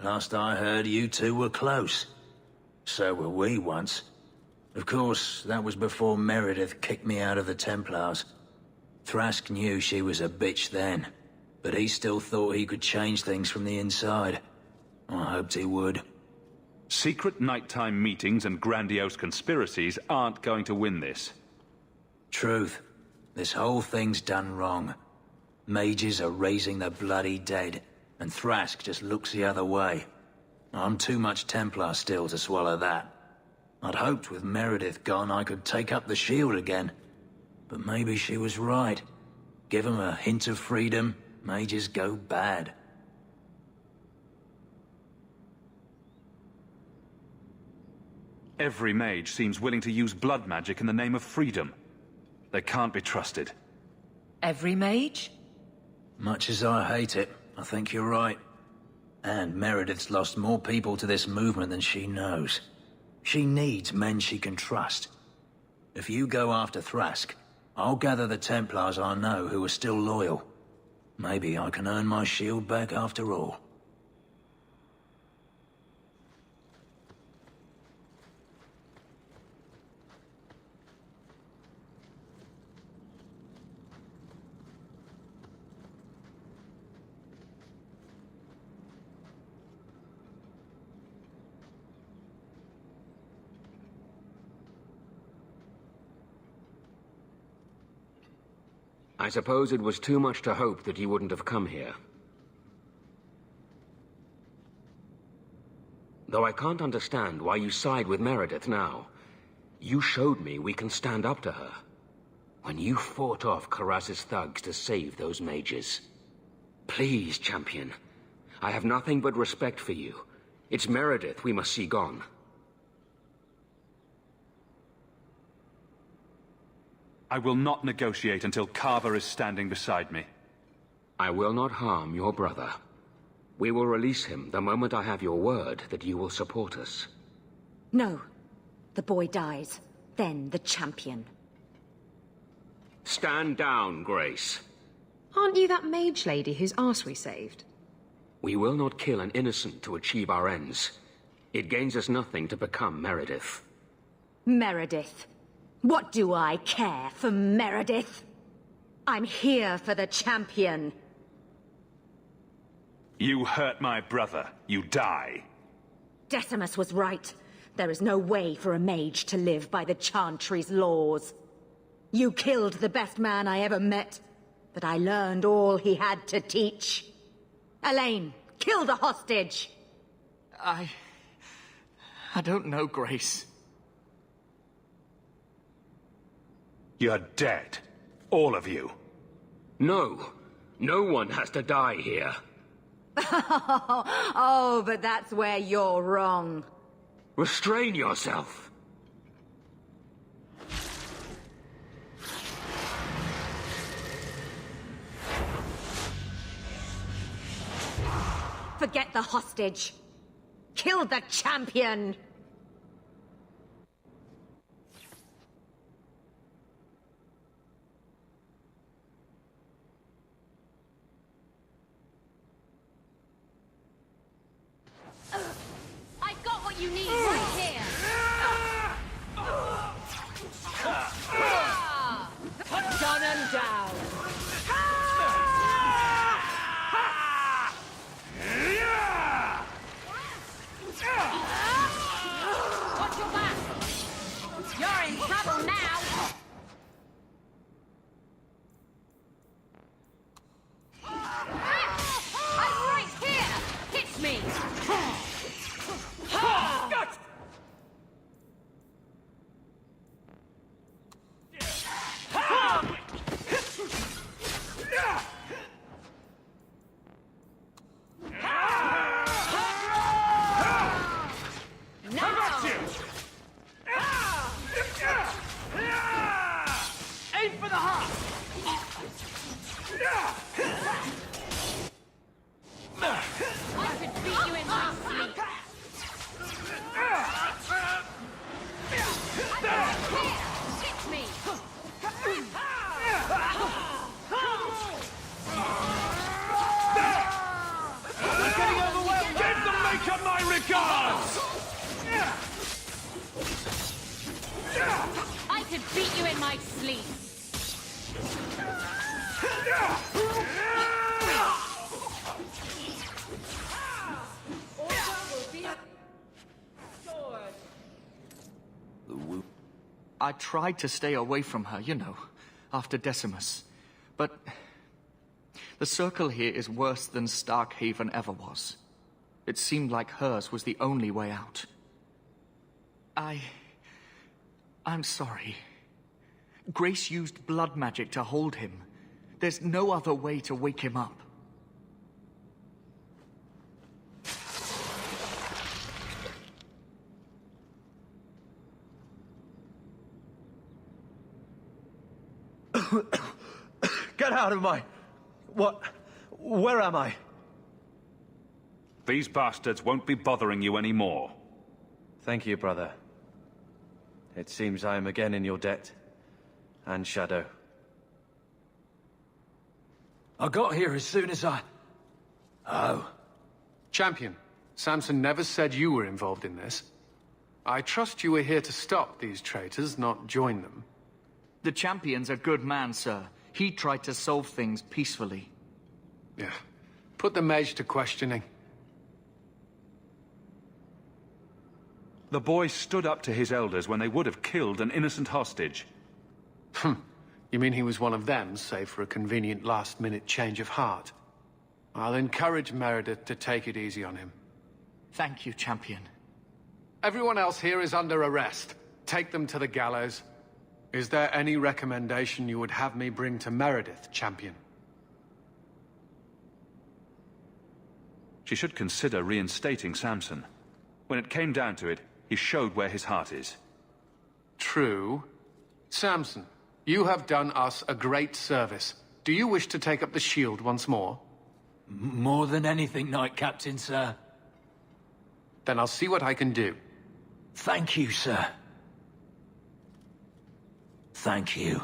Last I heard, you two were close. So were we once. Of course, that was before Meredith kicked me out of the Templars. Thrask knew she was a bitch then, but he still thought he could change things from the inside. I hoped he would. Secret nighttime meetings and grandiose conspiracies aren't going to win this. Truth. This whole thing's done wrong. Mages are raising the bloody dead, and Thrask just looks the other way. I'm too much Templar still to swallow that. I'd hoped with Meredith gone I could take up the shield again. But maybe she was right. Give 'em a hint of freedom, mages go bad. Every mage seems willing to use blood magic in the name of freedom. They can't be trusted. Every mage? Much as I hate it, I think you're right. And Meredith's lost more people to this movement than she knows. She needs men she can trust. If you go after Thrask, I'll gather the Templars I know who are still loyal. Maybe I can earn my shield back after all. I suppose it was too much to hope that you wouldn't have come here. Though I can't understand why you side with Meredith now. You showed me we can stand up to her. When you fought off Karas's thugs to save those mages. Please, champion. I have nothing but respect for you. It's Meredith we must see gone. I will not negotiate until Carver is standing beside me. I will not harm your brother. We will release him the moment I have your word that you will support us. No. The boy dies. Then the champion. Stand down, Grace. Aren't you that mage lady whose arse we saved? We will not kill an innocent to achieve our ends. It gains us nothing to become Meredith. Meredith. What do I care for Meredith? I'm here for the champion. You hurt my brother. You die. Decimus was right. There is no way for a mage to live by the Chantry's laws. You killed the best man I ever met, but I learned all he had to teach. Elaine, kill the hostage! I don't know, Grace. You're dead. All of you. No. No one has to die here. Oh, but that's where you're wrong. Restrain yourself. forget the hostage. Kill the champion! I've got what you need right here. Gun him down! Watch your back. You're in trouble now. I'm right here. Hit me. Aim for the heart! I could beat you in my sleep. I'm right here. Hit me. We're getting overwhelmed! Give the Maker my regards! I could beat you in my sleep. I tried to stay away from her, you know, after Decimus. But the circle here is worse than Starkhaven ever was. It seemed like hers was the only way out. I'm sorry. Grace used blood magic to hold him. There's no other way to wake him up. Get out of my... What? Where am I? These bastards won't be bothering you anymore. Thank you, brother. It seems I am again in your debt. And Shadow. I got here as soon as I... Oh. Champion, Samson never said you were involved in this. I trust you were here to stop these traitors, not join them. The Champion's a good man, sir. He tried to solve things peacefully. Yeah. Put the mage to questioning. The boy stood up to his elders when they would have killed an innocent hostage. You mean he was one of them, save for a convenient last-minute change of heart? I'll encourage Meredith to take it easy on him. Thank you, Champion. Everyone else here is under arrest. Take them to the gallows. Is there any recommendation you would have me bring to Meredith, Champion? She should consider reinstating Samson. When it came down to it, he showed where his heart is. True. Samson, you have done us a great service. Do you wish to take up the shield once more? More than anything, Knight Captain, sir. Then I'll see what I can do. Thank you, sir. Thank you.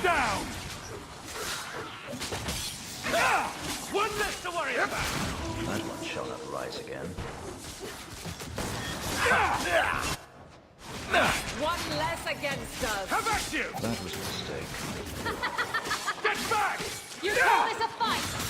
down! One less to worry about! That one shall not rise again. One less against us. How about you? That was a mistake. Get back! You call this a fight?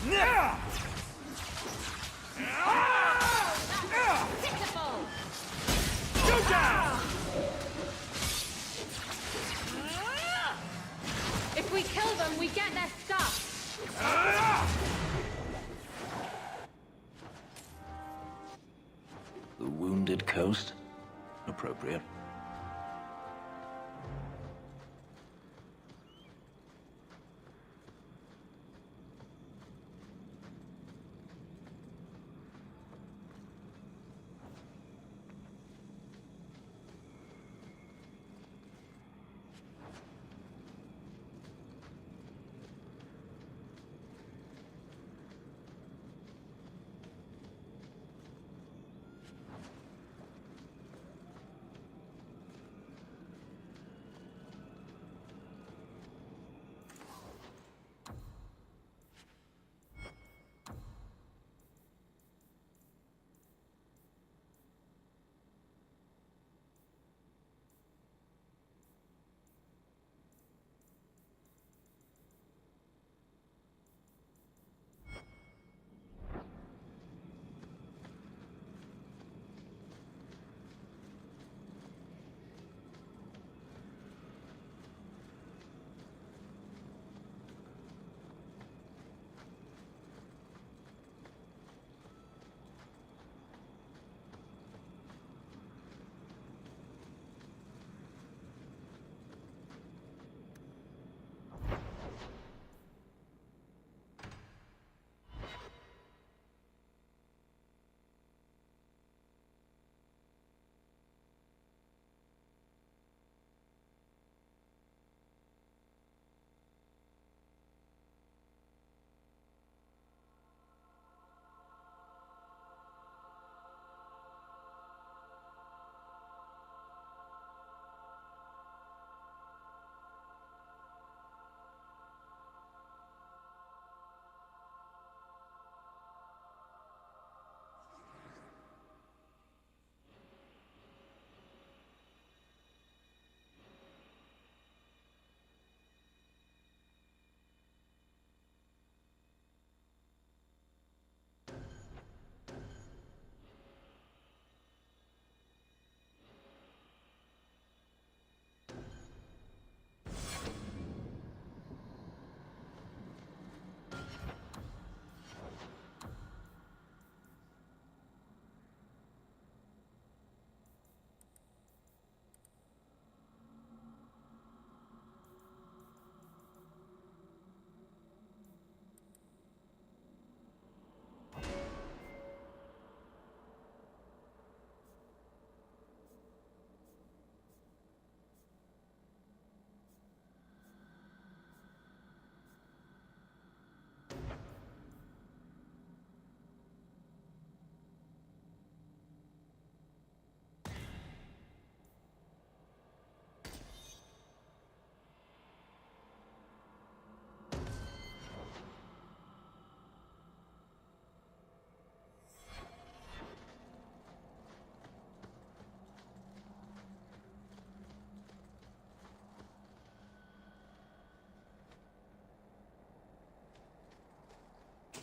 There! If we kill them, we get their stuff. The Wounded Coast? Appropriate.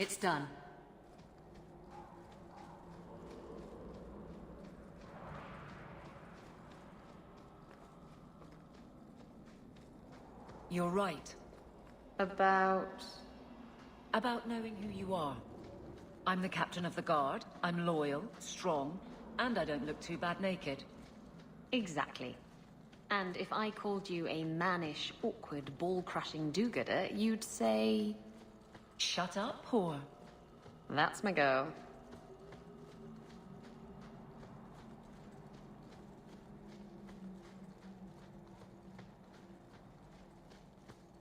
It's done. You're right. About knowing who you are. I'm the captain of the guard. I'm loyal, strong, and I don't look too bad naked. Exactly. And if I called you a mannish, awkward, ball-crushing do-gooder, you'd say... Shut up, whore. That's my go.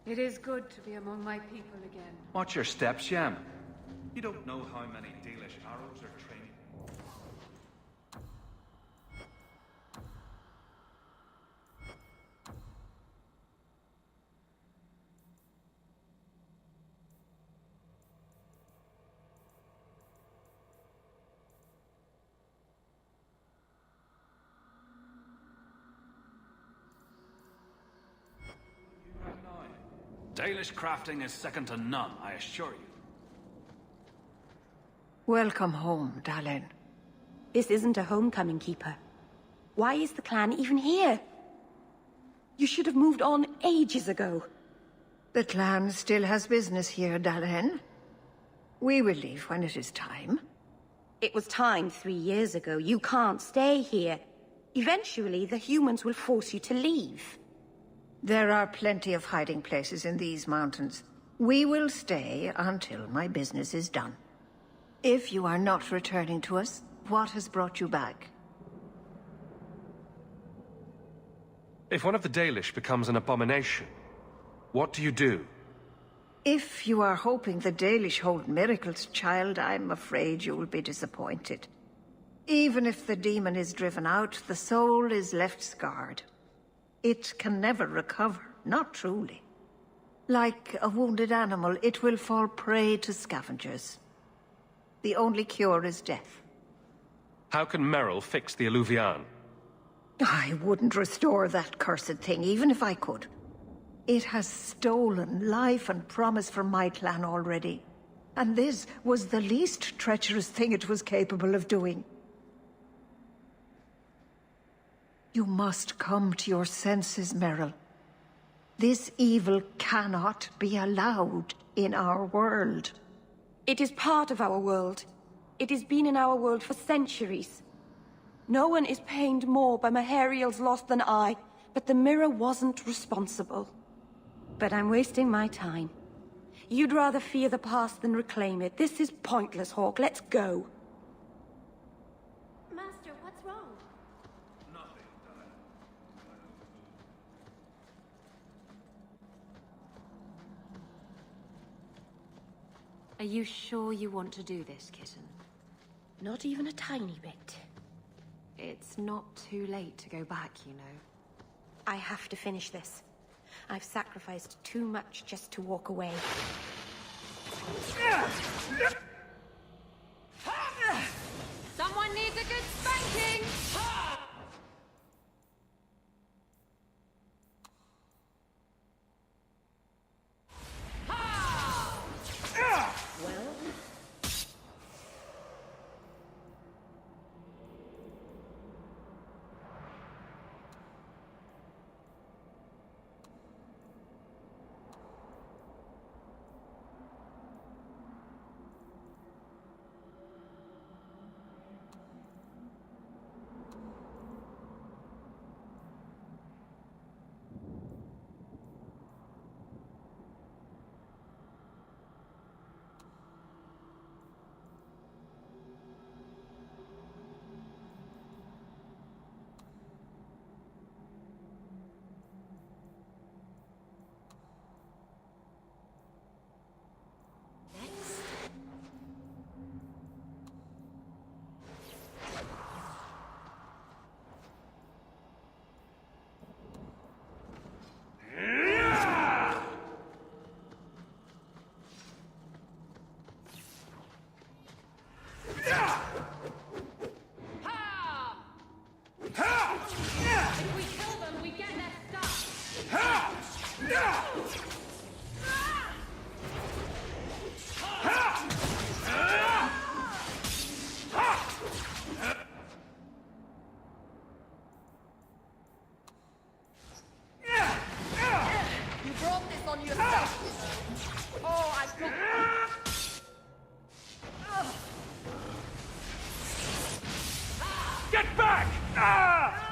It is good to be among my people again. Watch your steps, Yam. You don't know how many Dalish arrows are trained. Dalish crafting is second to none, I assure you. Welcome home, Dalen. This isn't a homecoming, Keeper. Why is the clan even here? You should have moved on ages ago. The clan still has business here, Dalen. We will leave when it is time. It was time 3 years ago. You can't stay here. Eventually, the humans will force you to leave. There are plenty of hiding places in these mountains. We will stay until my business is done. If you are not returning to us, what has brought you back? If one of the Dalish becomes an abomination, what do you do? If you are hoping the Dalish hold miracles, child, I'm afraid you will be disappointed. Even if the demon is driven out, the soul is left scarred. It can never recover, not truly. Like a wounded animal, it will fall prey to scavengers. The only cure is death. How can Merrill fix the Alluvian? I wouldn't restore that cursed thing, even if I could. It has stolen life and promise from my clan already. And this was the least treacherous thing it was capable of doing. You must come to your senses, Merrill. This evil cannot be allowed in our world. It is part of our world. It has been in our world for centuries. No one is pained more by Mahariel's loss than I, but the mirror wasn't responsible. But I'm wasting my time. You'd rather fear the past than reclaim it. This is pointless, Hawk. Let's go. Master, what's wrong? Are you sure you want to do this, kitten? Not even a tiny bit. It's not too late to go back, you know. I have to finish this. I've sacrificed too much just to walk away. Someone needs a good spanking! If we kill them, we get their stuff. yourself! Oh, I took... Get back! Ah!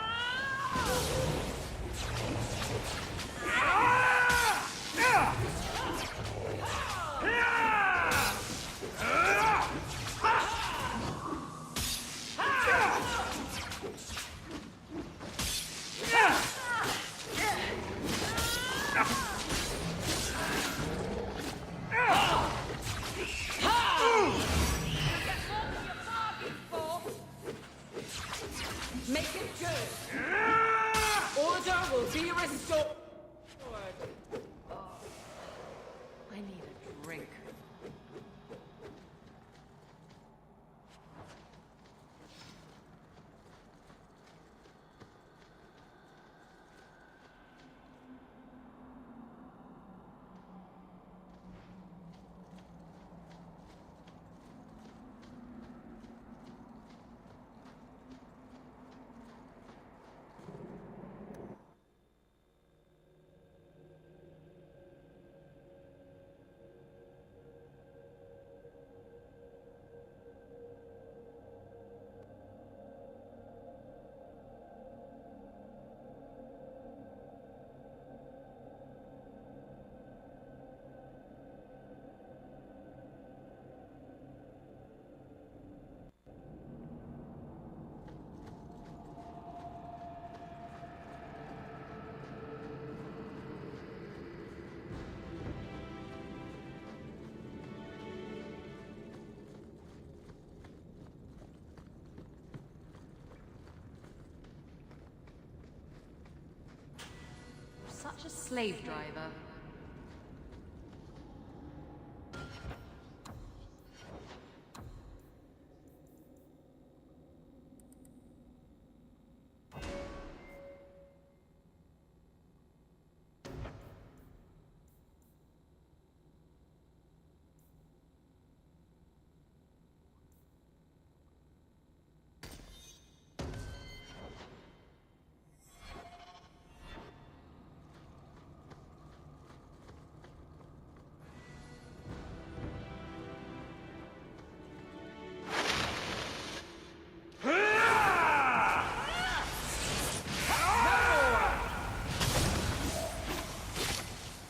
Make it good. Order will be restored. I need a drink. Such a slave driver.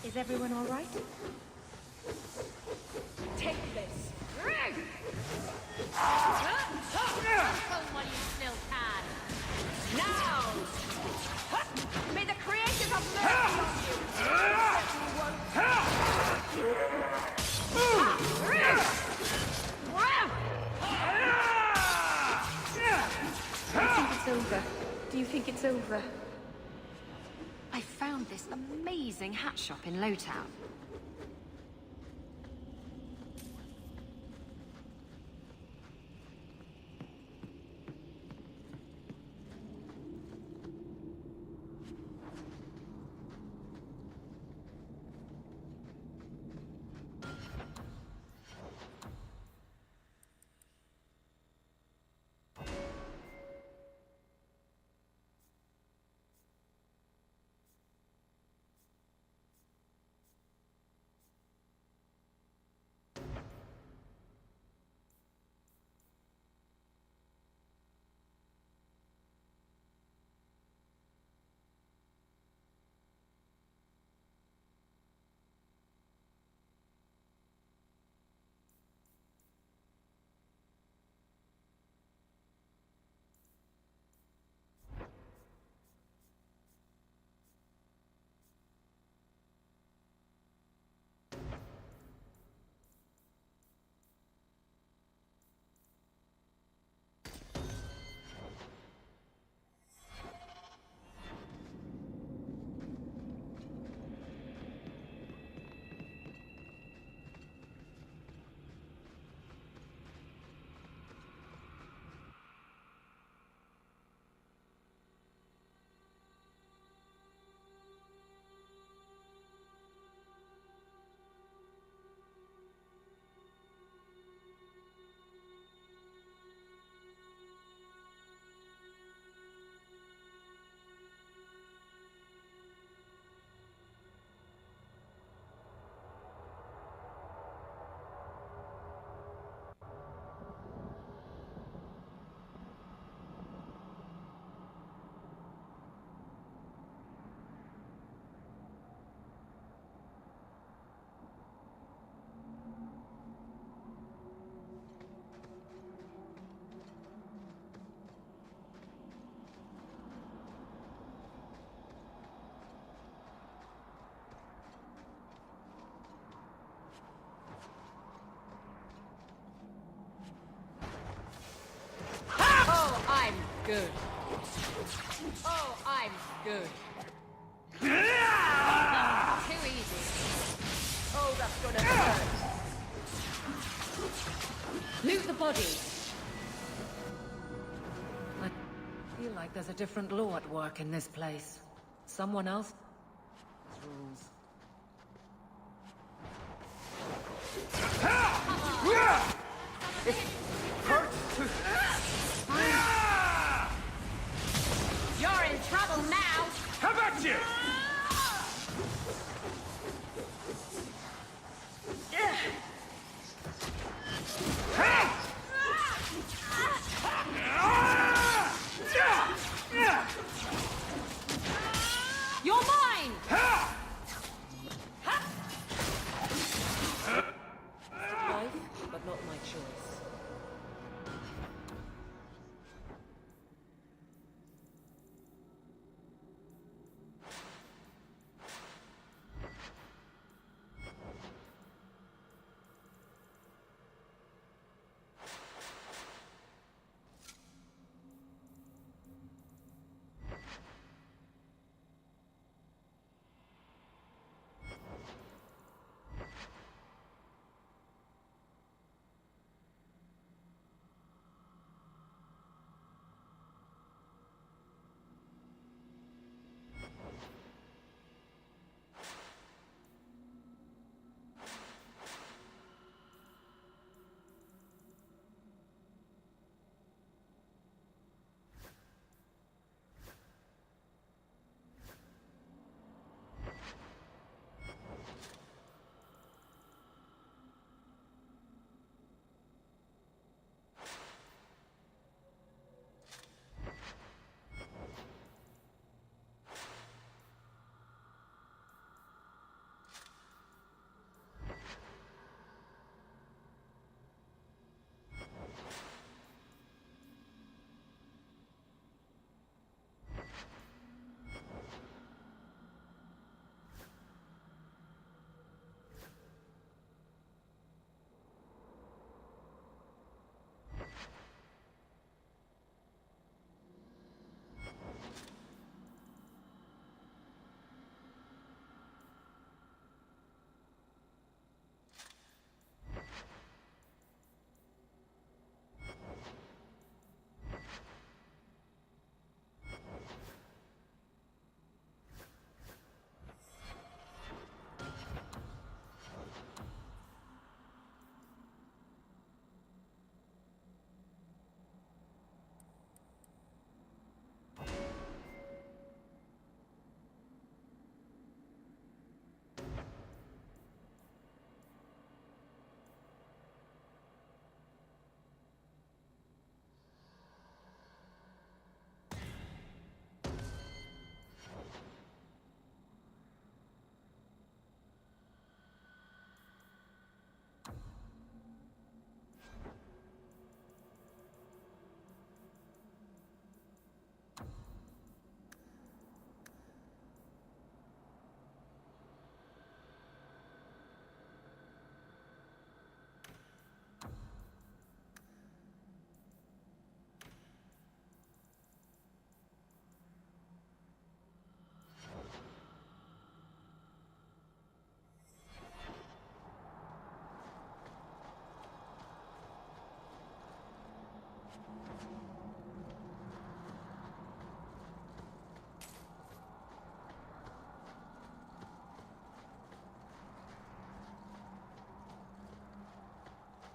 Is everyone all right? Take this. While you still can. Now! May the creators have mercy It's over. Do you think it's over? I found this amazing hat shop in Lowtown. good. Oh, I'm good. Too easy. Oh, that's gonna hurt. Loot the body. I feel like there's a different law at work in this place. Someone else rules. It hurts to... You're in trouble now! How about you? You're mine! Life, but not my choice.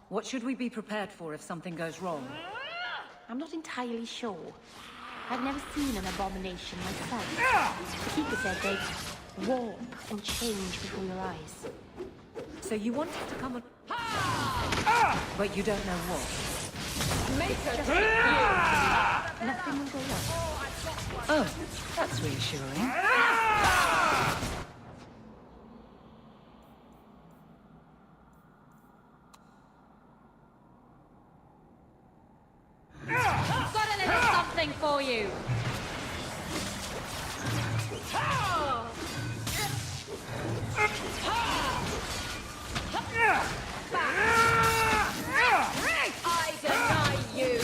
What should we be prepared for if something goes wrong? I'm not entirely sure. I've never seen an abomination myself. Kika said they'd warp and change before your eyes. So you want us to come and... But you don't know what? Make her take you! Nothing will go wrong. Oh, that's reassuring. Got a little something for you! I deny you!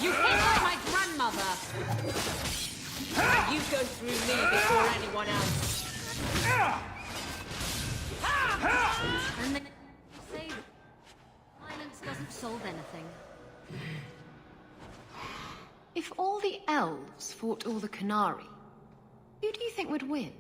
You hit like my grandmother! You go through me before anyone else. And then you say violence doesn't solve anything. If all the elves fought all the Qunari, who do you think would win?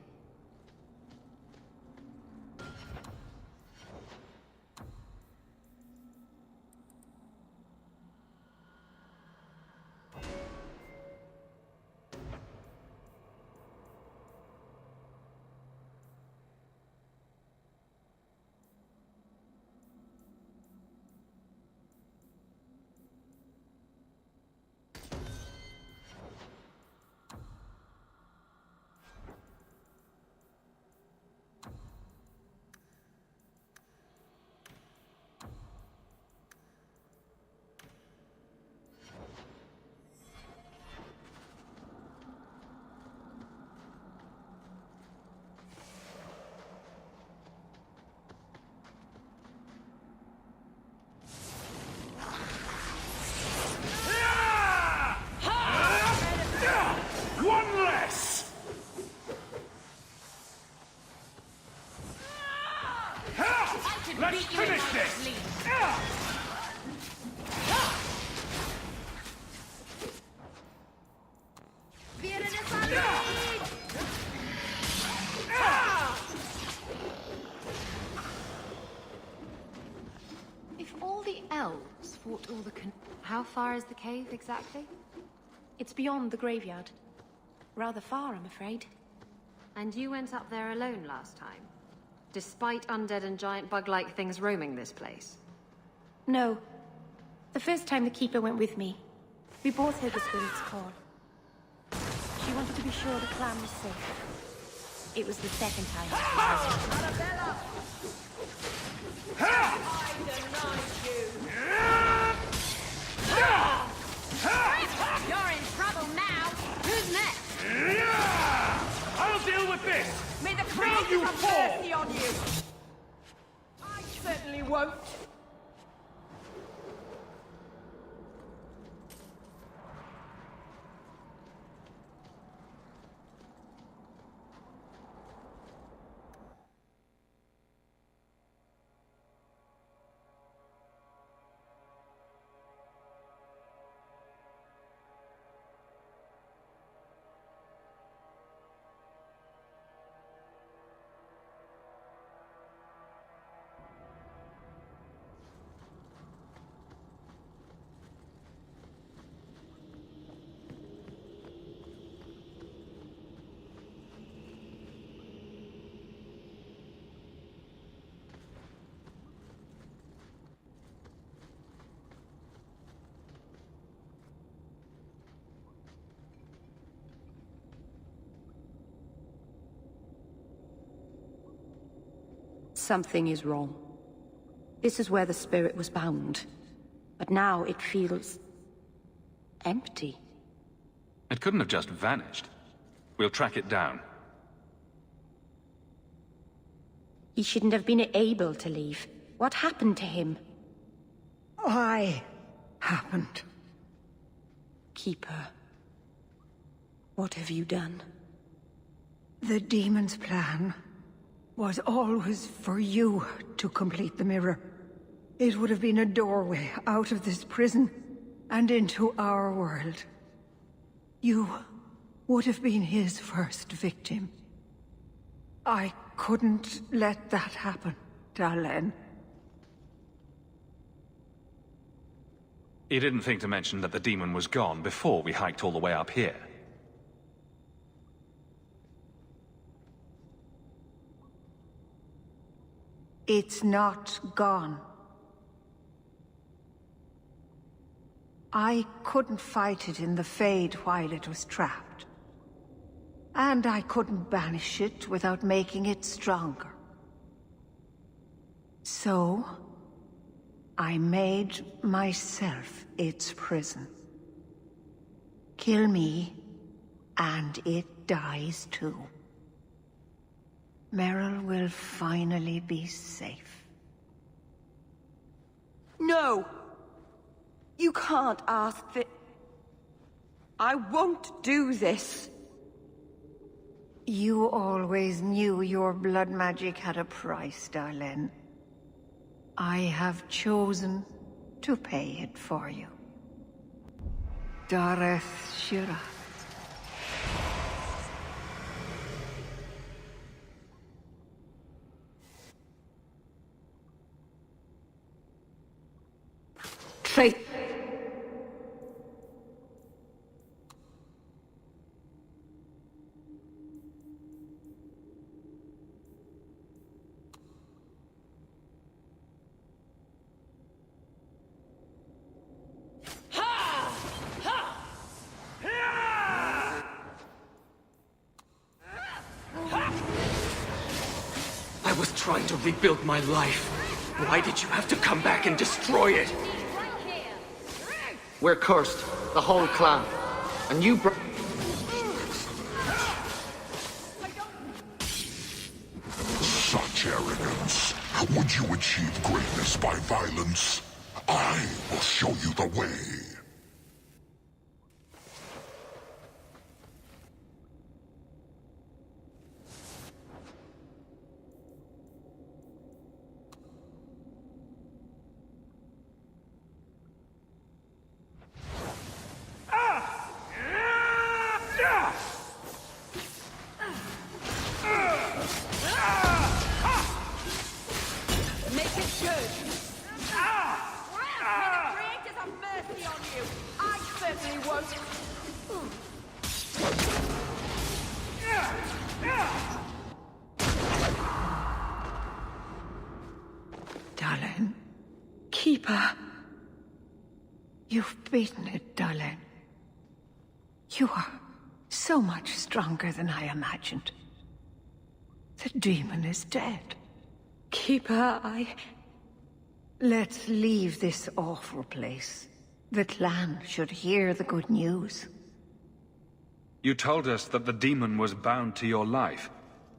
One less! Let's finish this! If all the elves fought all the How far is the cave, exactly? It's beyond the graveyard. Rather far, I'm afraid. And you went up there alone last time? Despite undead and giant bug-like things roaming this place? No. The first time the Keeper went with me, we both heard the spirit's call. She wanted to be sure the clan was safe. It was the second time. Arabella! I deny you! You're in trouble now! Who's next? I'll deal with this! May the Now crown you have fall! mercy on you! I certainly won't! Something is wrong. This is where the spirit was bound. But now it feels... empty. It couldn't have just vanished. We'll track it down. He shouldn't have been able to leave. What happened to him? Why happened? Keeper. What have you done? The demon's plan was always for you to complete the mirror. It would have been a doorway out of this prison and into our world. You would have been his first victim. I couldn't let that happen, Dalen. He didn't think to mention that the demon was gone before we hiked all the way up here. It's not gone. I couldn't fight it in the Fade while it was trapped. And I couldn't banish it without making it stronger. So, I made myself its prison. Kill me, and it dies too. Meryl will finally be safe. No! You can't ask that... I won't do this. You always knew your blood magic had a price, Darlene. I have chosen to pay it for you. Dareth Shira. Traitor. I was trying to rebuild my life. Why did you have to come back and destroy it? We're cursed, the whole clan. And you brought... Such arrogance. Would you achieve greatness by violence? I will show you the way. Make it good. May the creators have mercy on you. I certainly won't. Darlene. Keeper. You've beaten it, Darlene. You are so much stronger than I imagined. The demon is dead. Keeper, Let's leave this awful place. The clan should hear the good news. You told us that the demon was bound to your life.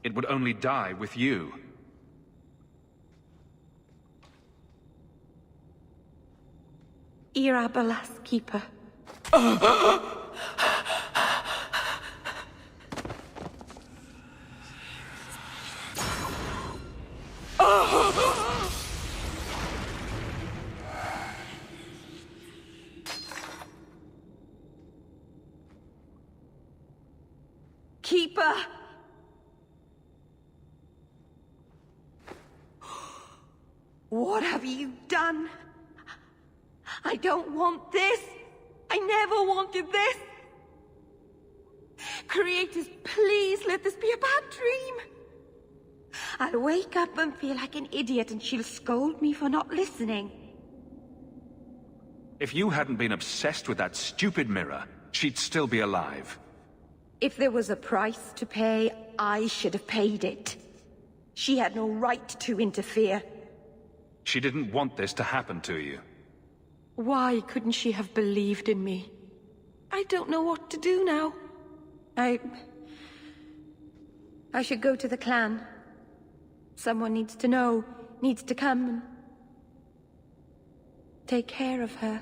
It would only die with you. Irabalas, Keeper. Keeper! What have you done? I don't want this. I never wanted this. Creators, please let this be a bad dream. I'll wake up and feel like an idiot and she'll scold me for not listening. If you hadn't been obsessed with that stupid mirror, she'd still be alive. If there was a price to pay, I should have paid it. She had no right to interfere. She didn't want this to happen to you. Why couldn't she have believed in me? I don't know what to do now. I should go to the clan. Someone needs to know, needs to come and take care of her.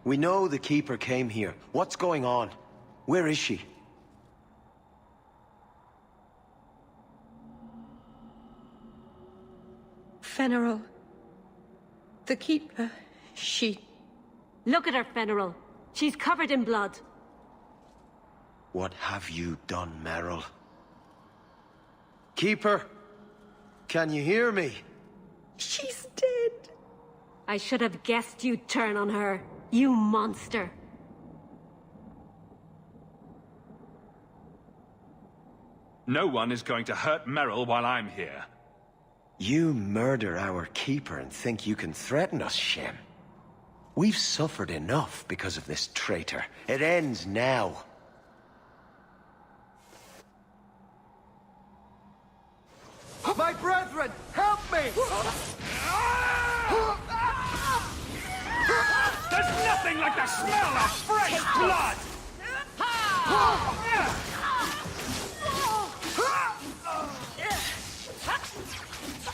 We know the Keeper came here. What's going on? Where is she? Fenrirol. The Keeper, she... Look at her, Fenrirol. She's covered in blood. What have you done, Merrill? Keeper! Can you hear me? She's dead. I should have guessed you'd turn on her, you monster. No one is going to hurt Merrill while I'm here. You murder our Keeper and think you can threaten us, Shem. We've suffered enough because of this traitor. It ends now. My brethren, help me! There's nothing like the smell of fresh blood!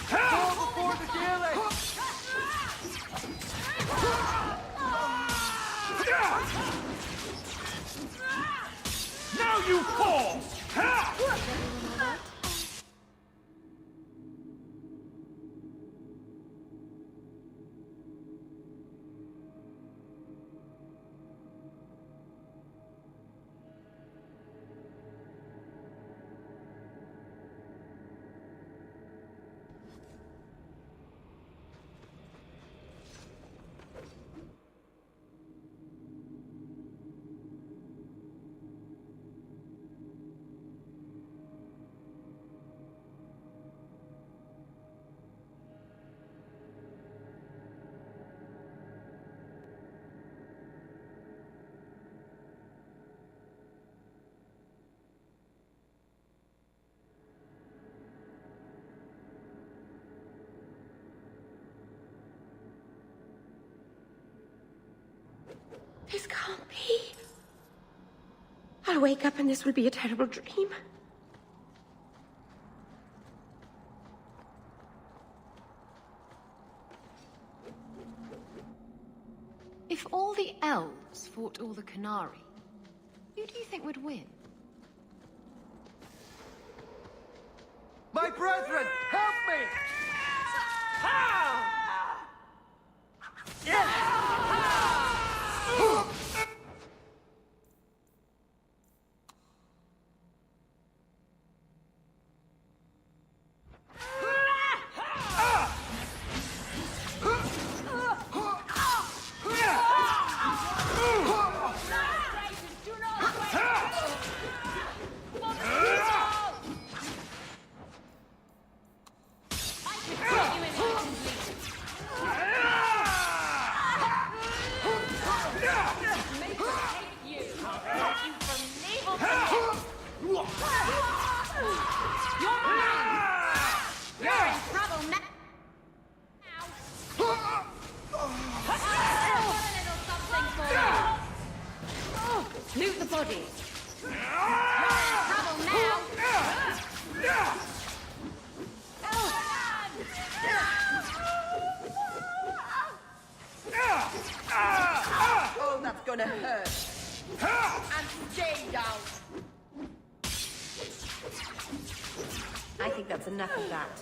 Go before the Gaelic! Now you fall! This can't be. I'll wake up and this will be a terrible dream. If all the elves fought all the Qunari, who do you think would win? My brethren, help me! Loot the bodies. You're in trouble now. Oh, that's gonna hurt. And stay down. I think that's enough of that.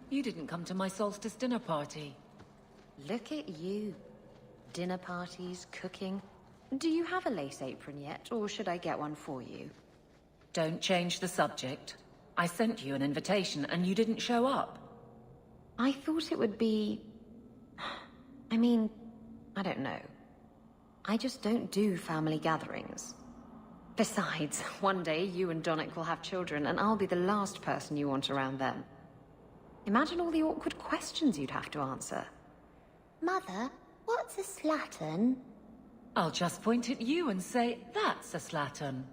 You didn't come to my solstice dinner party. Look at you. Dinner parties, cooking. Do you have a lace apron yet, or should I get one for you? Don't change the subject. I sent you an invitation and you didn't show up. I thought it would be... I mean, I don't know. I just don't do family gatherings. Besides, one day you and Donnic will have children and I'll be the last person you want around them. Imagine all the awkward questions you'd have to answer. Mother, What's a slattern? I'll just point at you and say, that's a slattern.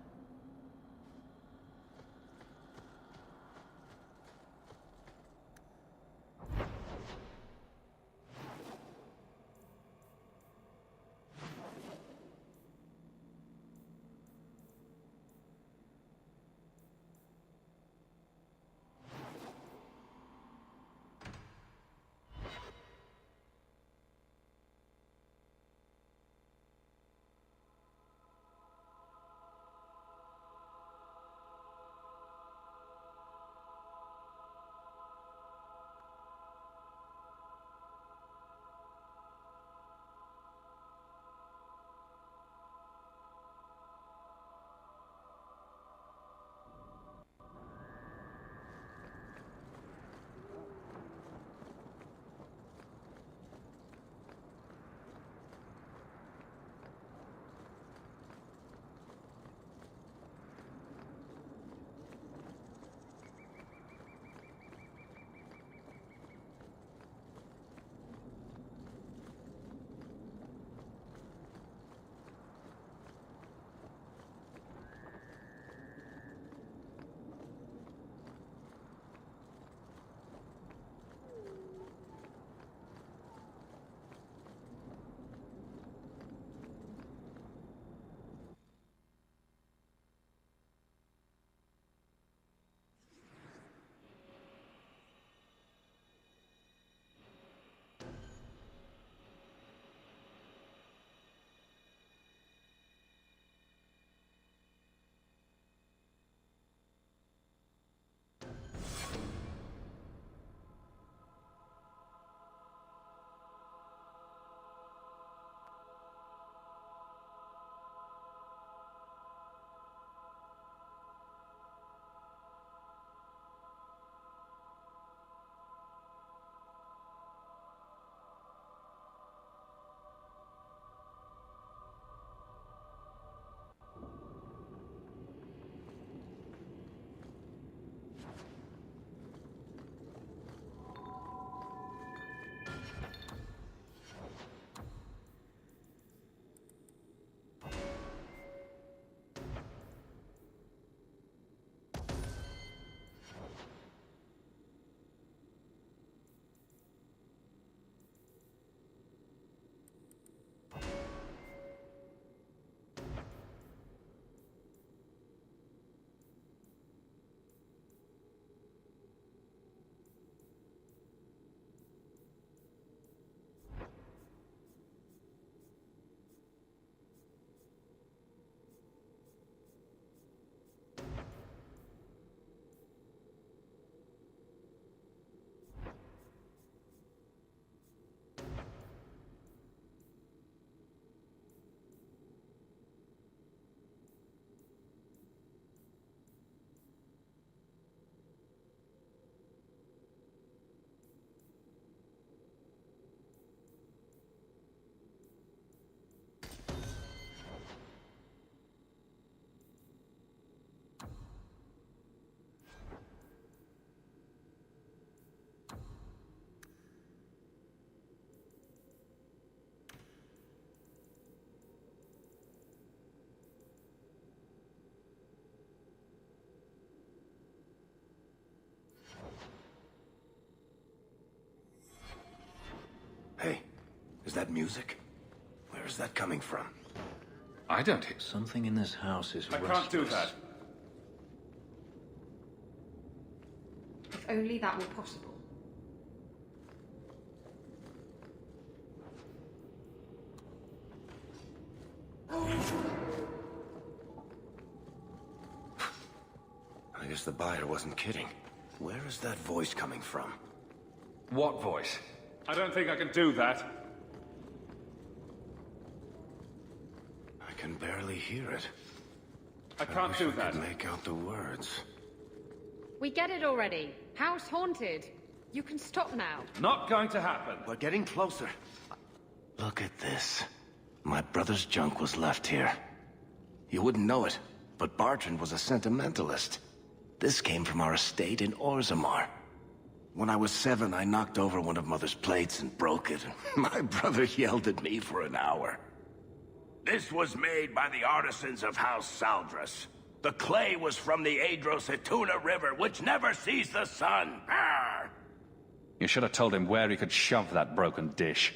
Hey, is that music? Where is that coming from? I don't hear. Something in this house is I can't do that. If only that were possible. I guess the buyer wasn't kidding. Where is that voice coming from? What voice? I don't think I can do that. I can barely hear it. I can't do that. I could make out the words. We get it already. House haunted. You can stop now. Not going to happen. We're getting closer. Look at this. My brother's junk was left here. You wouldn't know it, but Bartrand was a sentimentalist. This came from our estate in Orzammar. When I was 7, I knocked over one of Mother's plates and broke it. My brother yelled at me for an hour. This was made by the artisans of House Saldras. The clay was from the Adros-Etuna River, which never sees the sun. Arr! You should have told him where he could shove that broken dish.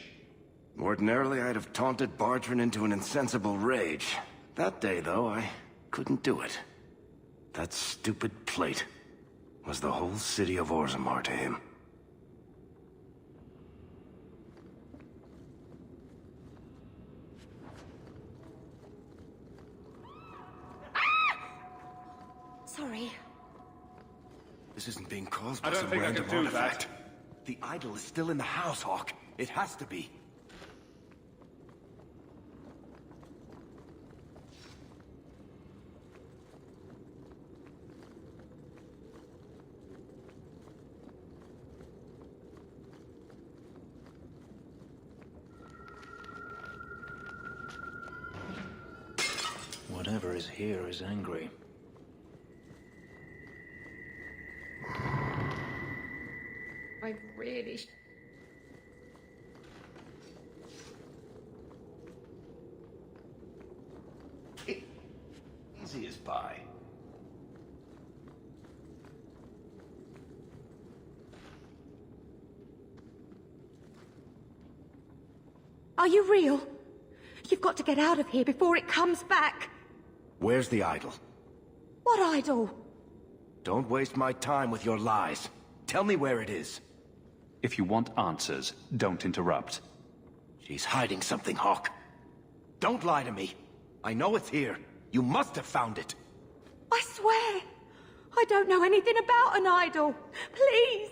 Ordinarily, I'd have taunted Bartran into an insensible rage. That day, though, I couldn't do it. That stupid plate was the whole city of Orzammar to him. Sorry. This isn't being caused by I don't some think I random can do artifact. that. The idol is still in the house, Hawk. It has to be. Whatever is here is angry. I really... Easy as pie. Are you real? You've got to get out of here before it comes back. Where's the idol? What idol? Don't waste my time with your lies. Tell me where it is. If you want answers, don't interrupt. She's hiding something, Hawk. Don't lie to me. I know it's here. You must have found it. I swear. I don't know anything about an idol. Please.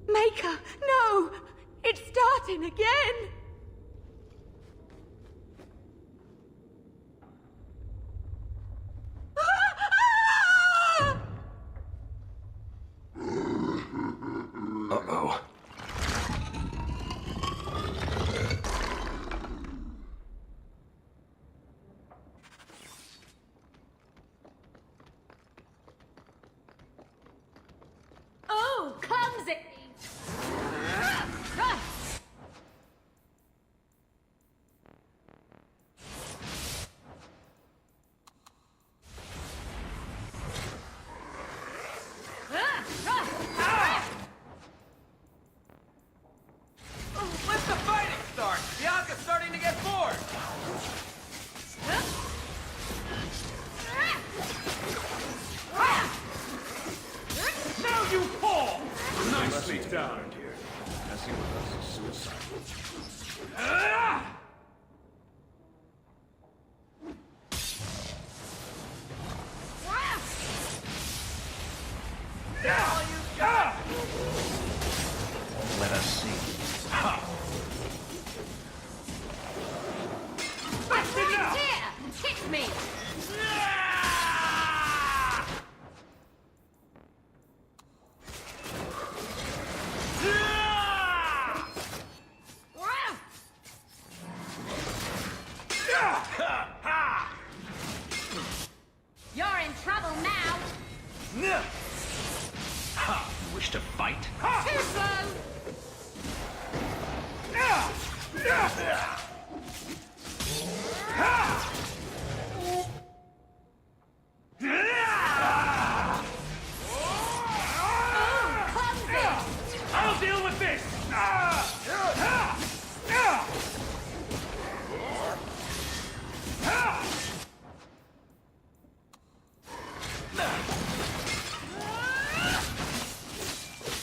Maker, no! It's starting again! Uh-oh. Oh, clumsy! When's the fighting start? Bianca's starting to get bored. Now you fall! Nicely done. Messing with us is suicide. Let us see. Ha! That's right here! Hit me! You're in trouble now! Ha! You wish to fight? Too slow! I'll deal with this!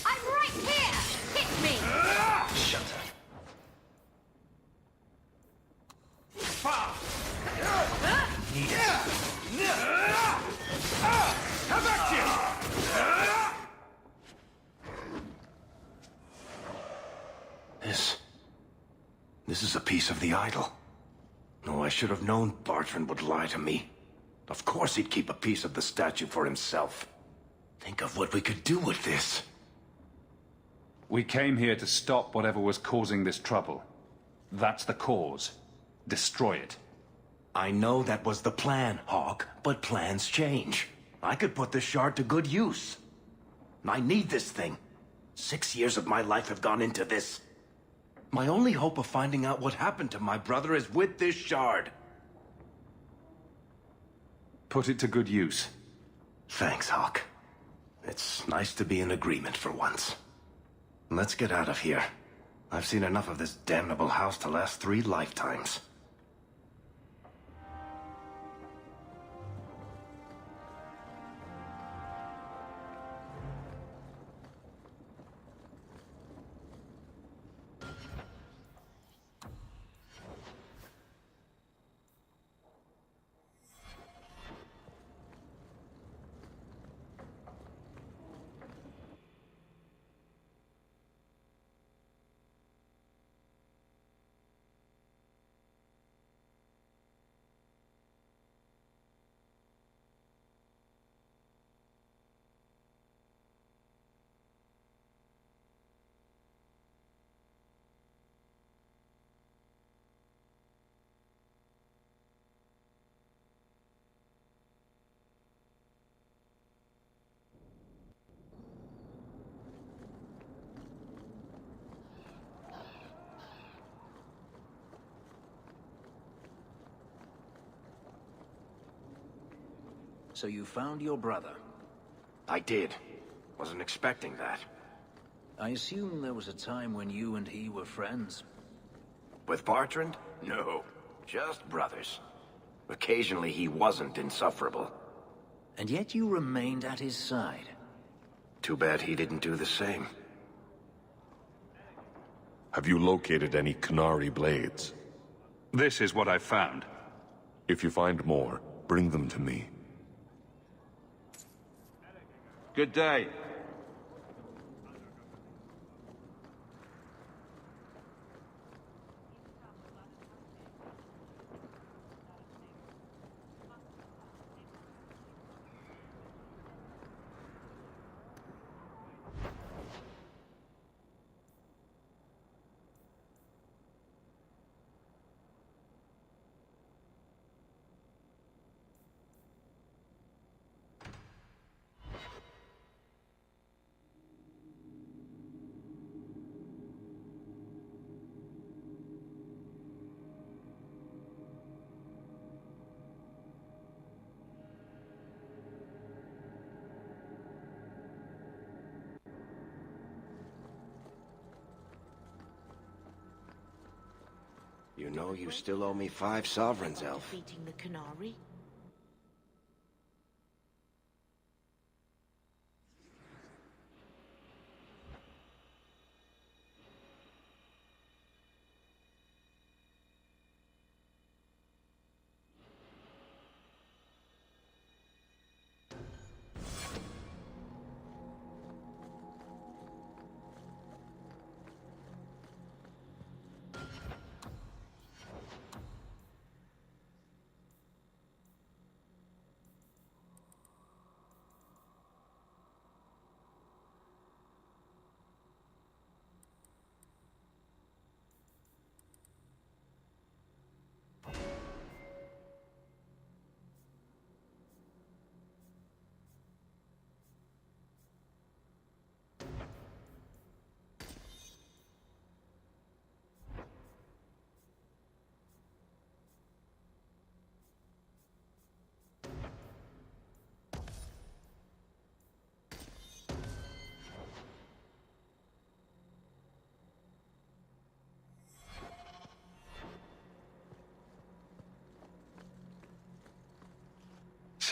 I'm right here! Hit me! Shut up. How about you? This is a piece of the idol. No, I should have known Bartran would lie to me. Of course he'd keep a piece of the statue for himself. Think of what we could do with this. We came here to stop whatever was causing this trouble. That's the cause. Destroy it. I know that was the plan, Hawk, but plans change. I could put this shard to good use. I need this thing. 6 years of my life have gone into this. My only hope of finding out what happened to my brother is with this shard. Put it to good use. Thanks, Hawk. It's nice to be in agreement for once. Let's get out of here. I've seen enough of this damnable house to last 3 lifetimes. So you found your brother? I did. Wasn't expecting that. I assume there was a time when you and he were friends? With Bartrand? No. Just brothers. Occasionally he wasn't insufferable. And yet you remained at his side. Too bad he didn't do the same. Have you located any Qunari blades? This is what I've found. If you find more, bring them to me. Good day. You know you still owe me 5 sovereigns, Elf. Defeating the Qunari?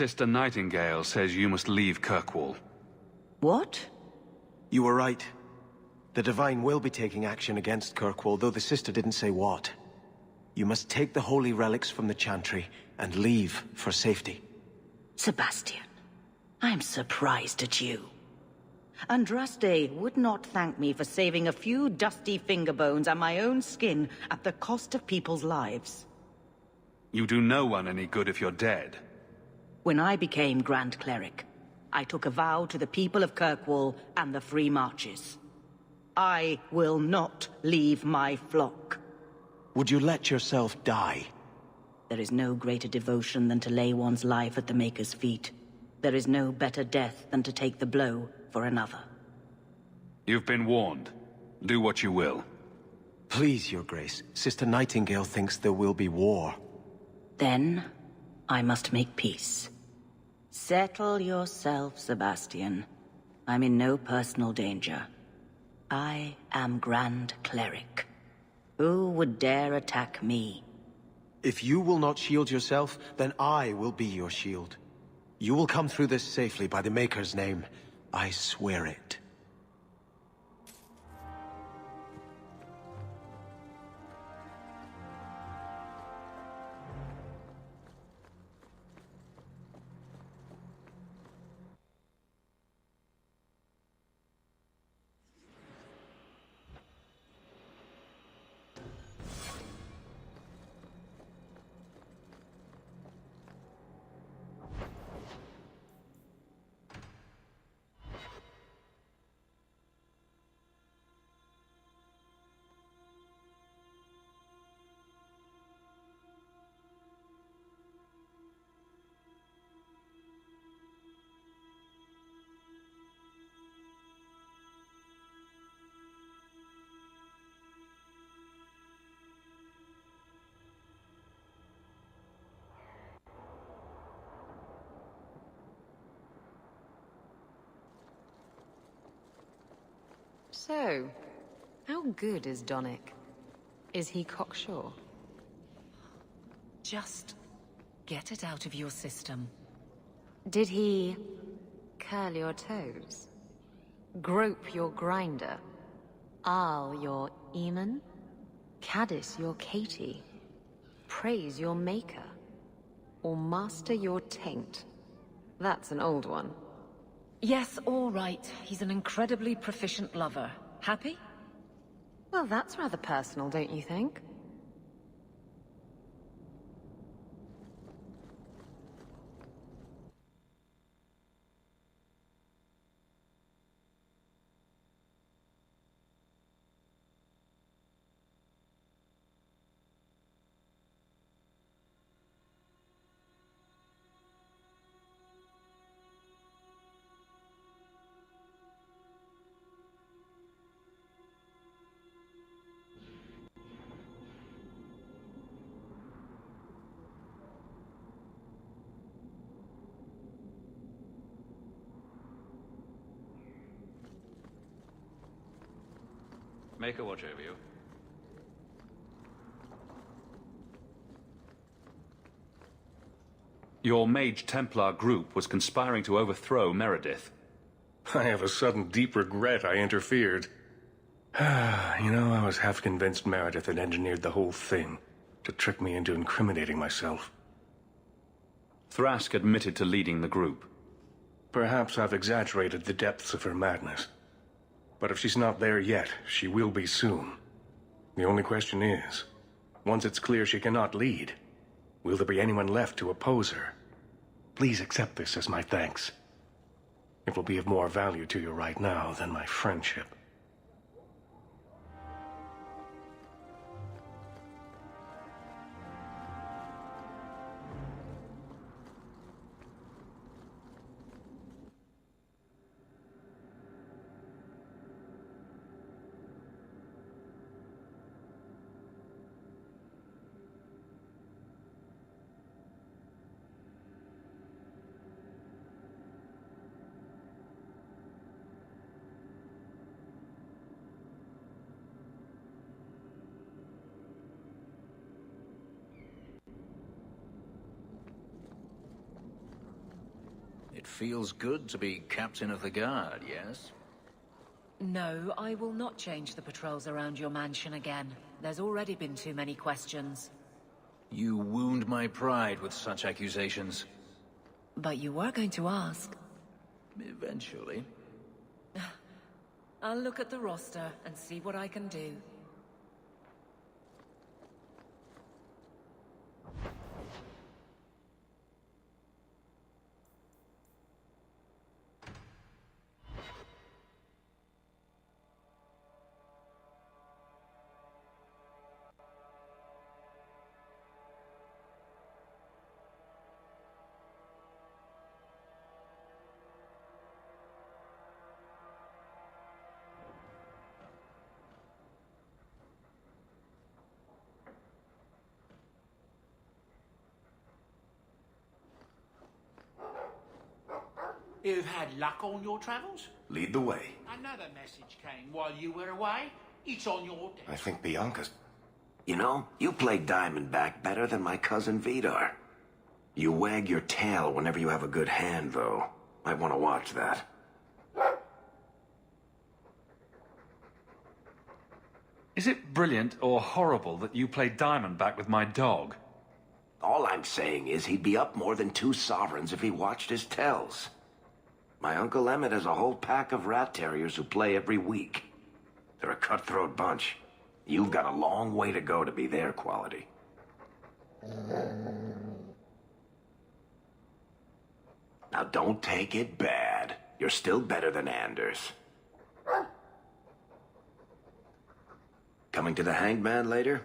Sister Nightingale says you must leave Kirkwall. What? You were right. The Divine will be taking action against Kirkwall, though the sister didn't say what. You must take the holy relics from the Chantry and leave for safety. Sebastian, I'm surprised at you. Andraste would not thank me for saving a few dusty finger bones and my own skin at the cost of people's lives. You do no one any good if you're dead. When I became Grand Cleric, I took a vow to the people of Kirkwall and the Free Marches. I will not leave my flock. Would you let yourself die? There is no greater devotion than to lay one's life at the Maker's feet. There is no better death than to take the blow for another. You've been warned. Do what you will. Please, Your Grace. Sister Nightingale thinks there will be war. Then, I must make peace. Settle yourself, Sebastian. I'm in no personal danger. I am Grand Cleric. Who would dare attack me? If you will not shield yourself, then I will be your shield. You will come through this safely by the Maker's name. I swear it. So, how good is Donnic? Is he cocksure? Just get it out of your system. Did he curl your toes? Grope your grinder? Arl your Eamon? Caddis your Katie? Praise your maker? Or master your taint? That's an old one. Yes, all right. He's an incredibly proficient lover. Happy? Well, that's rather personal, don't you think? Make a watch over you. Your Mage Templar group was conspiring to overthrow Meredith. I have a sudden deep regret I interfered. You know, I was half convinced Meredith had engineered the whole thing to trick me into incriminating myself. Thrask admitted to leading the group. Perhaps I've exaggerated the depths of her madness. But if she's not there yet, she will be soon. The only question is, once it's clear she cannot lead, will there be anyone left to oppose her? Please accept this as my thanks. It will be of more value to you right now than my friendship. It feels good to be Captain of the Guard, yes? No, I will not change the patrols around your mansion again. There's already been too many questions. You wound my pride with such accusations. But you were going to ask. Eventually. I'll look at the roster and see what I can do. You've had luck on your travels? Lead the way. Another message came while you were away. It's on your desk. I think Bianca's... You know, you play Diamondback better than my cousin Vidar. You wag your tail whenever you have a good hand, though. Might want to watch that. Is it brilliant or horrible that you play Diamondback with my dog? All I'm saying is he'd be up more than 2 sovereigns if he watched his tells. My Uncle Emmett has a whole pack of rat terriers who play every week. They're a cutthroat bunch. You've got a long way to go to be their quality. Now don't take it bad. You're still better than Anders. Coming to the Hanged Man later?